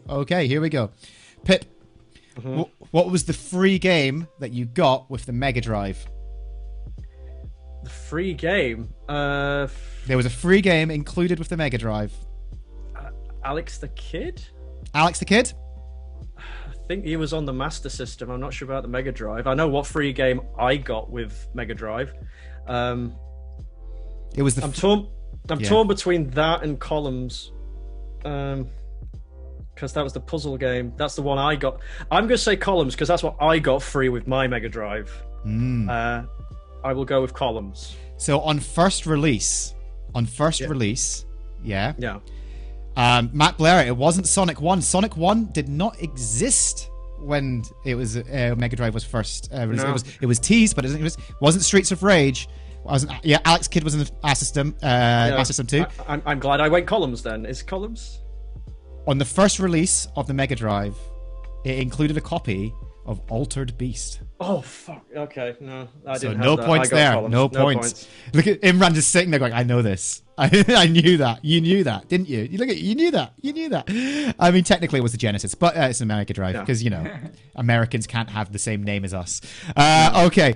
here we go. Pip, what was the free game that you got with the Mega Drive? The free game? There was a free game included with the Mega Drive. Alex the Kid? Alex the Kid? I think he was on the Master System. I'm not sure about the Mega Drive. I know what free game I got with Mega Drive. It was the I'm torn between that and Columns. Because that was the puzzle game. That's the one I got. I'm going to say Columns because that's what I got free with my Mega Drive. I will go with Columns. So on first release, yeah. Matt Blair, it wasn't Sonic 1. Sonic 1 did not exist when it was Mega Drive was first released. No. It was teased, but it wasn't Streets of Rage. Alex Kidd was in the Master System, Master System 2. I'm glad I went Columns then. Is Columns? On the first release of the Mega Drive, it included a copy of Altered Beast. Oh, fuck. Okay, no. I So didn't no have that. points I got there. Columns. No points. Look at Imran just sitting there going, I know this. I knew that. You knew that, didn't you? You look at you knew that. I mean, technically it was the Genesis, but it's an Mega Drive because, Americans can't have the same name as us. Okay.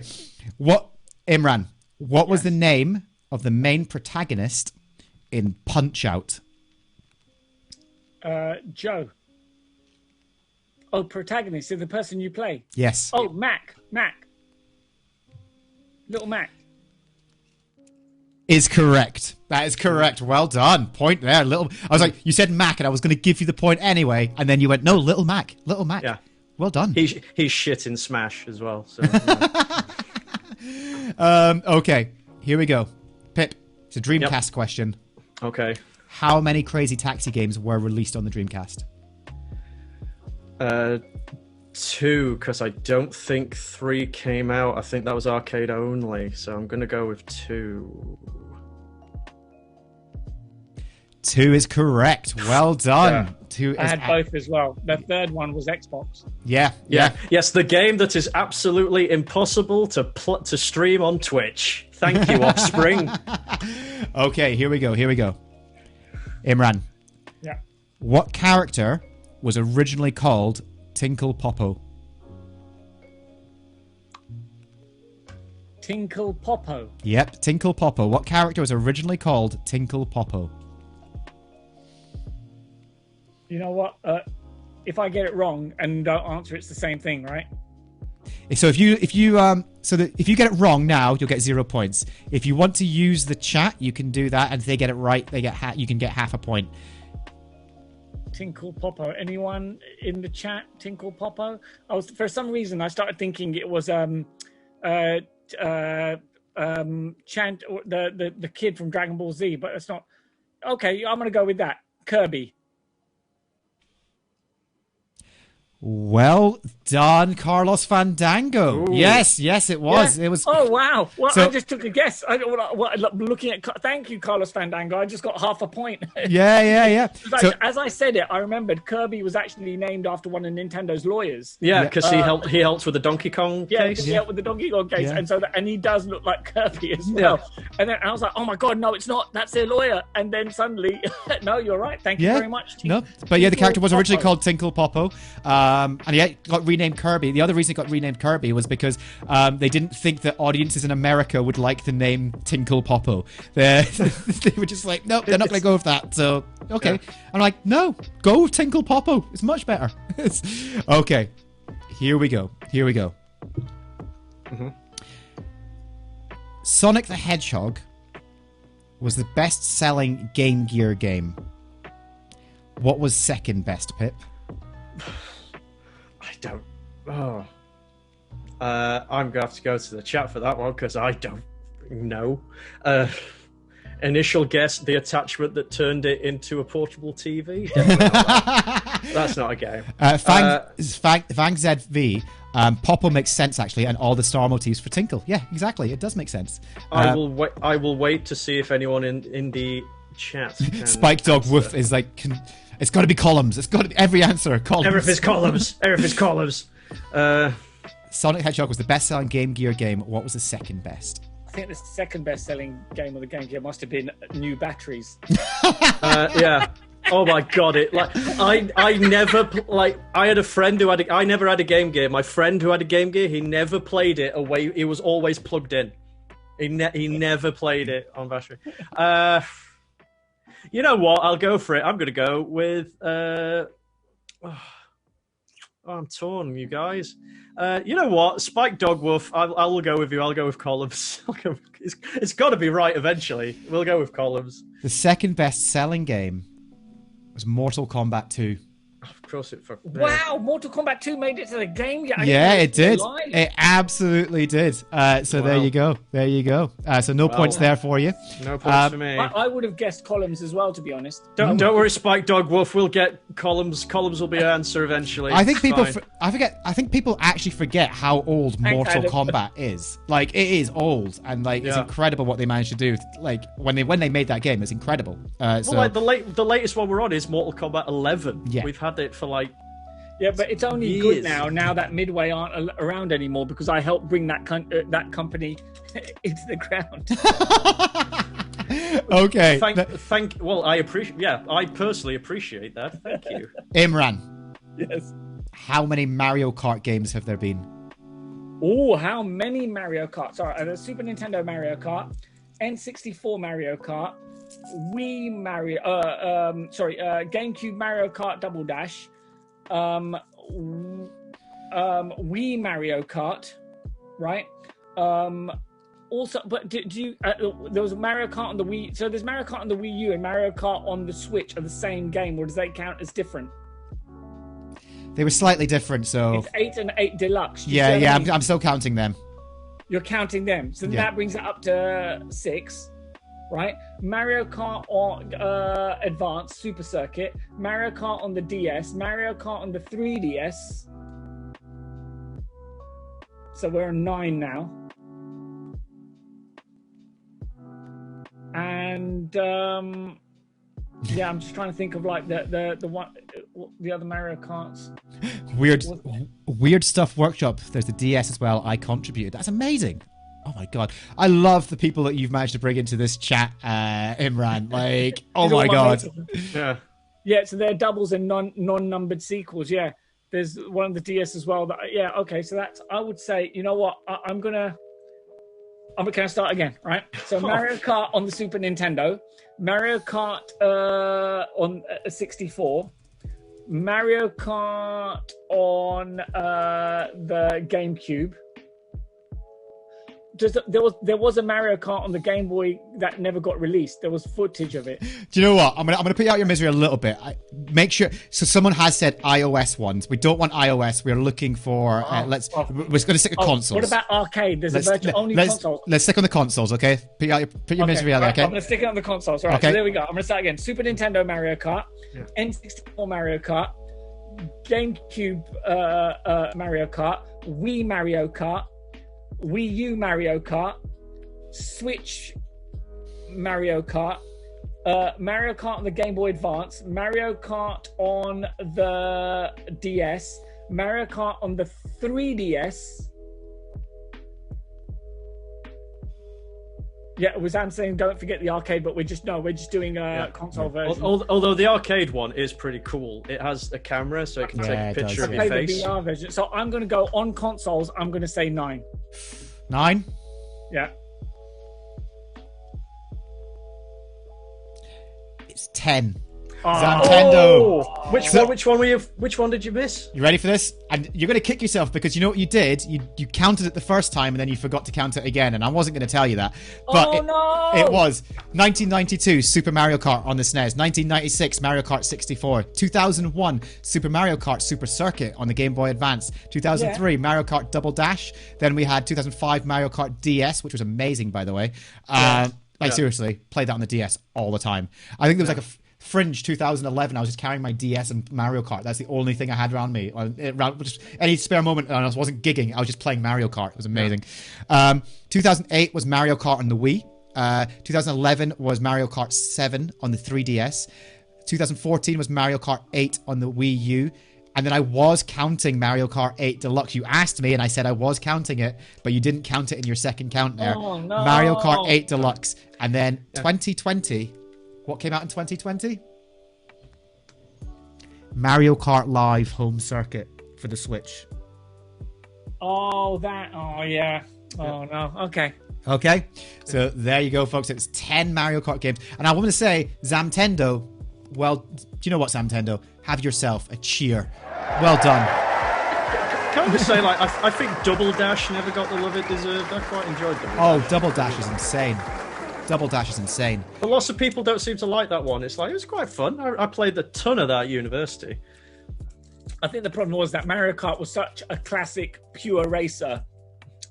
Imran, what was the name of the main protagonist in Punch-Out? Joe. Oh, protagonist is the person you play. Yes. Oh, Mac. Little Mac. Is correct. That is correct. Well done. Point there. I was like, you said Mac, and I was going to give you the point anyway, and then you went, no, Little Mac. Yeah. Well done. He's shit in Smash as well. So, Okay, here we go. Pip, it's a Dreamcast question. Okay. How many Crazy Taxi games were released on the Dreamcast? 2, because I don't think 3 came out. I think that was arcade only, so I'm going to go with 2. 2 is correct. Well done. Yeah. 2 I is had both as well. The third one was Xbox. Yeah. Yes, the game that is absolutely impossible to stream on Twitch. Thank you, Offspring. Okay, here we go. Imran. Yeah. What character was originally called Tinkle Poppo? Tinkle Poppo. Yep, Tinkle Poppo. What character was originally called Tinkle Poppo? You know what? If I get it wrong and don't answer, it's the same thing, right? So if you get it wrong now, you'll get 0 points. If you want to use the chat, you can do that, and if they get it right, you can get half a point. Tinkle Poppo. Anyone in the chat? Tinkle Poppo. For some reason I started thinking it was Chant, or the kid from Dragon Ball Z, but it's not. Okay, I'm gonna go with that. Kirby. Well done, Carlos Fandango. Ooh. Yes, it was. Yeah. It was. Oh wow! Well, I just took a guess. Looking at. Thank you, Carlos Fandango. I just got half a point. Yeah. As I said it, I remembered Kirby was actually named after one of Nintendo's lawyers. Yeah, because he helped with the Donkey Kong case. He helped with the Donkey Kong case, and he does look like Kirby as well. Yeah. And then I was like, oh my god, no, it's not. That's their lawyer. And then suddenly, no, you're right. Thank you very much. No, but the character was originally called Tinkle Poppo. And he got renamed Kirby. The other reason it got renamed Kirby was because they didn't think that audiences in America would like the name Tinkle Poppo. They were just like, nope, they're not going to go with that. So, okay. Yeah. I'm like, no, go with Tinkle Poppo. It's much better. Okay. Here we go. Mm-hmm. Sonic the Hedgehog was the best-selling Game Gear game. What was second best, Pip? I'm gonna have to go to the chat for that one because I don't know. Initial guess: the attachment that turned it into a portable TV. That's not a game. Fang ZV. Poppo makes sense actually, and all the star motifs for Tinkle. Yeah, exactly. It does make sense. I will wait to see if anyone in the chat. Spike Dog Woof is like. It's got to be columns. It's got to be every answer. Columns. Everything's columns. Sonic Hedgehog was the best-selling Game Gear game. What was the second best? I think the second best-selling game of the Game Gear must have been New Batteries. Yeah. Oh my god! I never I had a friend who I never had a Game Gear. My friend who had a Game Gear, he never played it away. It was always plugged in. He never played it on battery. You know what? I'll go for it. I'm going to go with... I'm torn, you guys. You know what? Spike Dog Wolf, I will go with you. I'll go with columns. It's got to be right eventually. We'll go with columns. The second best-selling game was Mortal Kombat 2. Of course it... Wow, Mortal Kombat 2 made it to the game. Yeah, it did. It absolutely did. So there you go. So no points there for you. No points for me. I would have guessed columns as well, to be honest. Don't worry, Spike Dog Wolf. We'll get columns. Columns will be an answer eventually. I think people actually forget how old Mortal Kombat is. Like, it is old, and it's incredible what they managed to do. Like when they made that game, it's incredible. The latest one we're on is Mortal Kombat 11. Yeah. We've had it for but it's only years. Good now that Midway aren't around anymore because I helped bring that company into the ground. Okay. I personally appreciate that. Thank you. Imran. Yes. How many Mario Kart games have there been? Oh, how many Mario Karts? All right, the Super Nintendo Mario Kart, N64 Mario Kart, Wii Mario, GameCube Mario Kart Double Dash, Wii Mario Kart, right? Also, but do you? There was Mario Kart on the Wii. So there's Mario Kart on the Wii U and Mario Kart on the Switch are the same game, or does they count as different? They were slightly different, so... It's 8 and 8 Deluxe. I'm still counting them. You're counting them. So that brings it up to 6, right? Mario Kart on Advanced Super Circuit, Mario Kart on the DS, Mario Kart on the 3DS. So we're on 9 now. And... I'm just trying to think of the other Mario Karts. Weird Stuff Workshop. There's the DS as well. I contributed. That's amazing. Oh my god, I love the people that you've managed to bring into this chat, Imran. Oh my god. Yeah. Yeah, so they're doubles and non-numbered sequels. Yeah, there's one on the DS as well. Okay, so that's, I would say, you know what? I'm gonna start again, right? So Mario Kart on the Super Nintendo, Mario Kart on 64, Mario Kart on the GameCube. There was a Mario Kart on the Game Boy that never got released. There was footage of it. Do you know what? I'm gonna put you out your misery a little bit. Make sure. So someone has said iOS ones. We don't want iOS. We're looking for. We're going to stick with consoles. What about arcade? There's a virtual only console. Let's stick on the consoles, okay? Put your misery out there, okay? I'm gonna stick it on the consoles. All right. Okay. So there we go. I'm gonna start again. Super Nintendo Mario Kart, N64 Mario Kart, GameCube Mario Kart, Wii Mario Kart, Wii U Mario Kart, Switch Mario Kart, Mario Kart on the Game Boy Advance, Mario Kart on the DS, Mario Kart on the 3DS. Yeah, was Sam saying don't forget the arcade, but we're just doing a console version. Although the arcade one is pretty cool. It has a camera, so it can take a picture of your face. The VR version. So I'm going to go on consoles. I'm going to say 9. 9? Yeah. It's 10. Nintendo. Which one did you miss? You ready for this? And you're going to kick yourself because you know what you did? You counted it the first time and then you forgot to count it again. And I wasn't going to tell you that. But it was 1992 Super Mario Kart on the SNES. 1996 Mario Kart 64. 2001 Super Mario Kart Super Circuit on the Game Boy Advance. 2003 Mario Kart Double Dash. Then we had 2005 Mario Kart DS, which was amazing, by the way. Seriously, played that on the DS all the time. I think there was like a Fringe 2011. I was just carrying my DS and Mario Kart. That's the only thing I had around me. Just any spare moment, and I wasn't gigging. I was just playing Mario Kart. It was amazing. 2008 was Mario Kart on the Wii. 2011 was Mario Kart 7 on the 3DS. 2014 was Mario Kart 8 on the Wii U. And then I was counting Mario Kart 8 Deluxe. You asked me, and I said I was counting it, but you didn't count it in your second count there. Oh, no. Mario Kart 8 Deluxe. And then 2020... What came out in 2020? Mario Kart Live Home Circuit for the Switch. Oh, yeah. Oh, no. Okay. Okay. So there you go, folks. It's 10 Mario Kart games. And I want to say, Zamtendo, well, do you know what, Zamtendo? Have yourself a cheer. Well done. Can I just say, I think Double Dash never got the love it deserved. I quite enjoyed Double Dash. Double Dash is insane. Double Dash is insane. But lots of people don't seem to like that one. It was quite fun. I played a ton of that at university. I think the problem was that Mario Kart was such a classic, pure racer.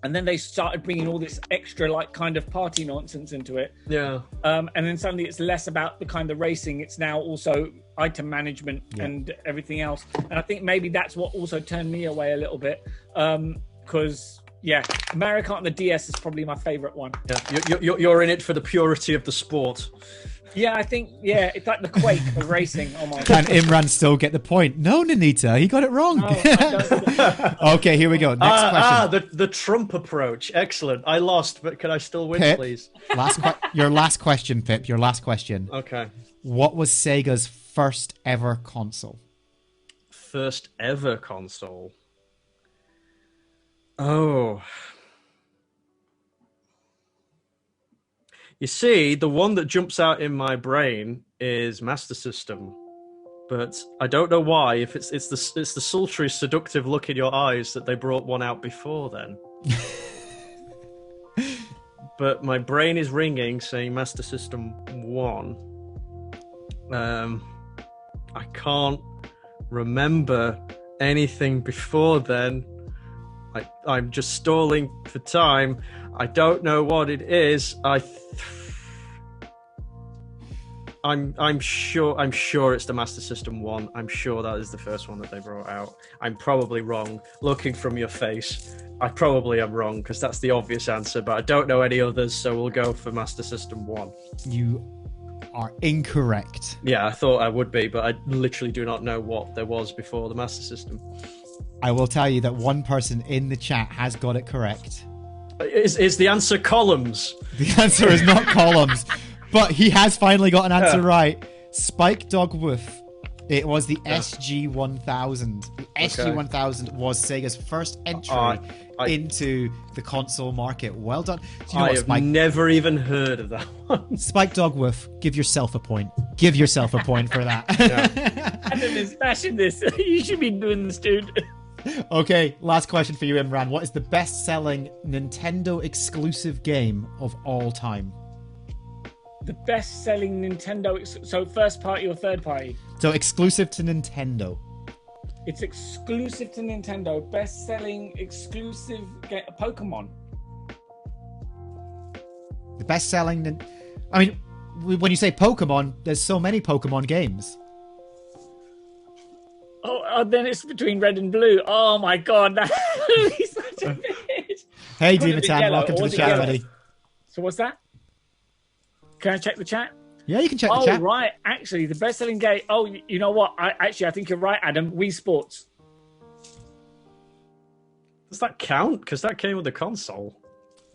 And then they started bringing all this extra, kind of party nonsense into it. Yeah. And then suddenly it's less about the kind of racing. It's now also item management and everything else. And I think maybe that's what also turned me away a little bit. Because... Yeah, Mario Kart on the DS is probably my favourite one. Yeah, you're in it for the purity of the sport. Yeah, I think, it's like the Quake of racing. Oh my God. Can Imran still get the point? No, Nanita, he got it wrong. No, okay, here we go. Next question. The Trump approach. Excellent. I lost, but can I still win, Pip, please? Your last question, Pip. Your last question. Okay. What was Sega's first ever console? First ever console? Oh. You see, the one that jumps out in my brain is Master System. But I don't know why, if it's the sultry, seductive look in your eyes that they brought one out before then. But my brain is ringing saying Master System 1. I can't remember anything before then. I'm just stalling for time. I don't know what it is. I'm sure it's the Master System 1. I'm sure that is the first one that they brought out. I'm probably wrong. Looking from your face, I probably am wrong because that's the obvious answer, but I don't know any others, so we'll go for Master System 1. You are incorrect. Yeah, I thought I would be, but I literally do not know what there was before the Master System. I will tell you that one person in the chat has got it correct. Is the answer columns? The answer is not columns, but he has finally got an answer right. Spike Dog Woof It was the SG-1000. The SG-1000 was Sega's first entry into the console market. Well done. Do you know I what, have Spike? never even heard of that one. Spike Dogwoof, give yourself a point. Give yourself a point for that. I've been smashing this. You should be doing this, dude. Okay, last question for you, Imran. What is the best-selling Nintendo exclusive game of all time? The best-selling Nintendo. So first party or third party? So exclusive to Nintendo. It's exclusive to Nintendo. Best-selling exclusive game, Pokemon. The best-selling... I mean, when you say Pokemon, there's so many Pokemon games. Oh, then it's between red and blue. Oh my god, that's such a bitch. Hey, Would it be Dematan, yellow welcome to or the was it chat, yellow? buddy. So what's that? Can I check the chat? Yeah, you can check the Oh, chat. right. Actually, the best-selling game. Oh, you know what? I think you're right, Adam. Wii Sports. Does that count? Because that came with the console.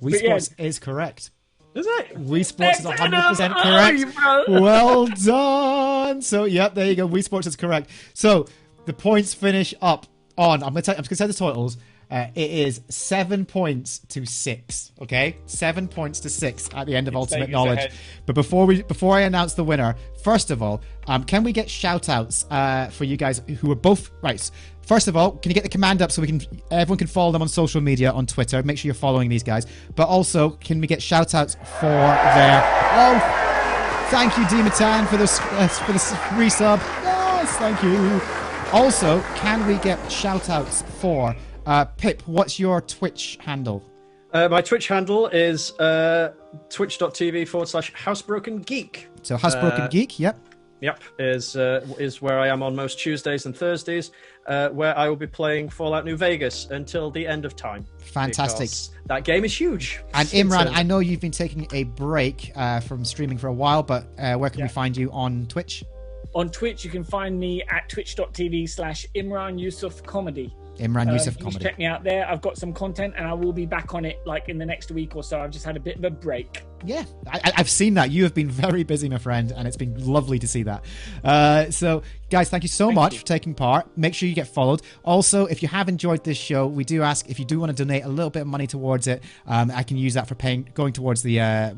Wii But yeah. Sports is correct. Is it? Wii Sports is 100% Oh, correct. bro. Well done. So, yep, there you go. Wii Sports is correct. So, the points finish up on... I'm just going to say the totals. It is 7 points to 6. Okay, 7 points to 6 at the end of Ultimate Vegas Knowledge. ahead. But before I announce the winner, first of all, can we get shout outs for you guys who are both right? First of all, can you get the command up so everyone can follow them on social media on Twitter? Make sure you're following these guys. But also, can we get shout outs for their... Oh, thank you, Dematan, for this resub. Yes, thank you. Also, can we get shout outs for Pip? What's your Twitch handle? My Twitch handle is twitch.tv/housebrokengeek. So Housebroken Geek, yep. Yep, is where I am on most Tuesdays and Thursdays, where I will be playing Fallout New Vegas until the end of time. Fantastic. Because that game is huge. And Imran, I know you've been taking a break from streaming for a while, but where can we find you on Twitch? On Twitch, you can find me at twitch.tv/Imran Yusuf Comedy. Imran Yusuf You Comedy. can check me out there. I've got some content and I will be back on it like in the next week or so. I've just had a bit of a break. Yeah, I've seen that. You have been very busy, my friend, and it's been lovely to see that. So, guys, thank you so much for taking part. Make sure you get followed. Also, if you have enjoyed this show, we do ask if you do want to donate a little bit of money towards it. I can use that for going towards the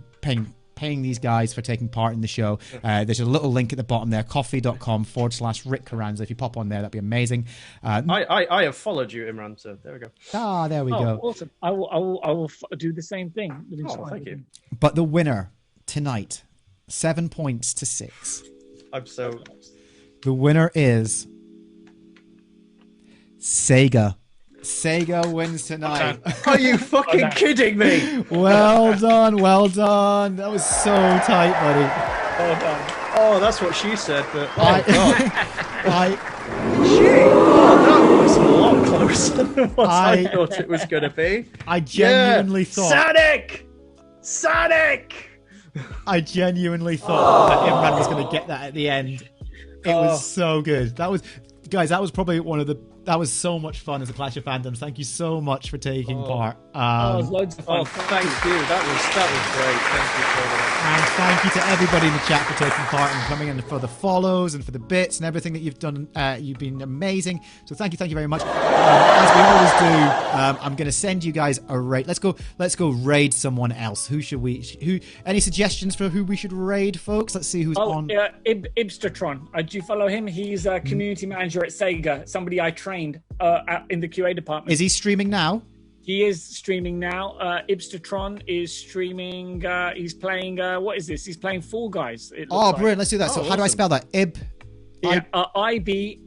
paying these guys for taking part in the show. There's a little link at the bottom there, coffee.com/Rik Carranza. If you pop on there, that'd be amazing. I have followed you, Imran, so there we go. There we go. Awesome. I will do the same thing. Oh, thank you. But the winner tonight, 7 points to 6. I'm so... The winner is Sega. Sega wins tonight. Are you fucking kidding me? Well done, well done. That was so tight, buddy. Well done. Oh, that's what she said, but... I- that was a lot closer than what I thought it was going to be. I genuinely thought Sonic! I genuinely thought that Imran was going to get that at the end. It was so good. That was, guys, that was probably that was so much fun as a Clash of Fandoms. Thank you so much for taking part. It was loads of fun. Oh, thank you. That was great. Thank you for that. And thank you to everybody in the chat for taking part and coming in for the follows and for the bits and everything that you've done. You've been amazing. So thank you very much. As we always do, I'm going to send you guys a raid. Let's go raid someone else. Who should we? Any suggestions for who we should raid, folks? Let's see who's on. Ibstatron. Do you follow him? He's a community manager at Sega. Somebody I trained in the QA department. Is he streaming now? He is streaming now. Ibstatron is streaming. He's playing. What is this? He's playing Fall Guys. Brilliant! Let's do that. So how do I spell that?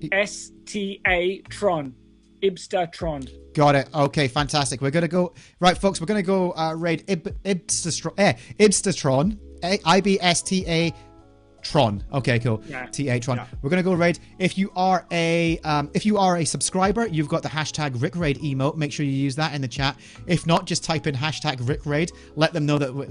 IBSTA Tron. Ibstatron. Got it. Okay, fantastic. We're gonna go right, folks. We're gonna go raid Ibstatron. IBSTA Tron. Okay, cool. Yeah. TA Tron. Yeah. We're gonna go raid. If you are a subscriber, you've got the hashtag RickRaid emote. Make sure you use that in the chat. If not, just type in hashtag RickRaid. Let them know that we're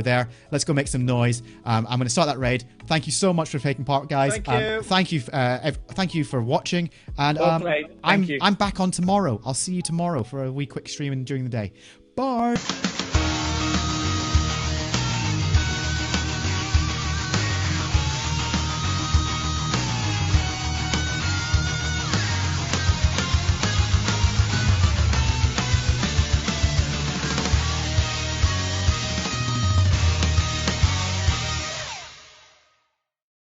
there. Let's go make some noise. I'm gonna start that raid. Thank you so much for taking part, guys. Thank you. Thank you for watching. And Well played. Thank you. I'm back on tomorrow. I'll see you tomorrow for a wee quick stream during the day. Bye.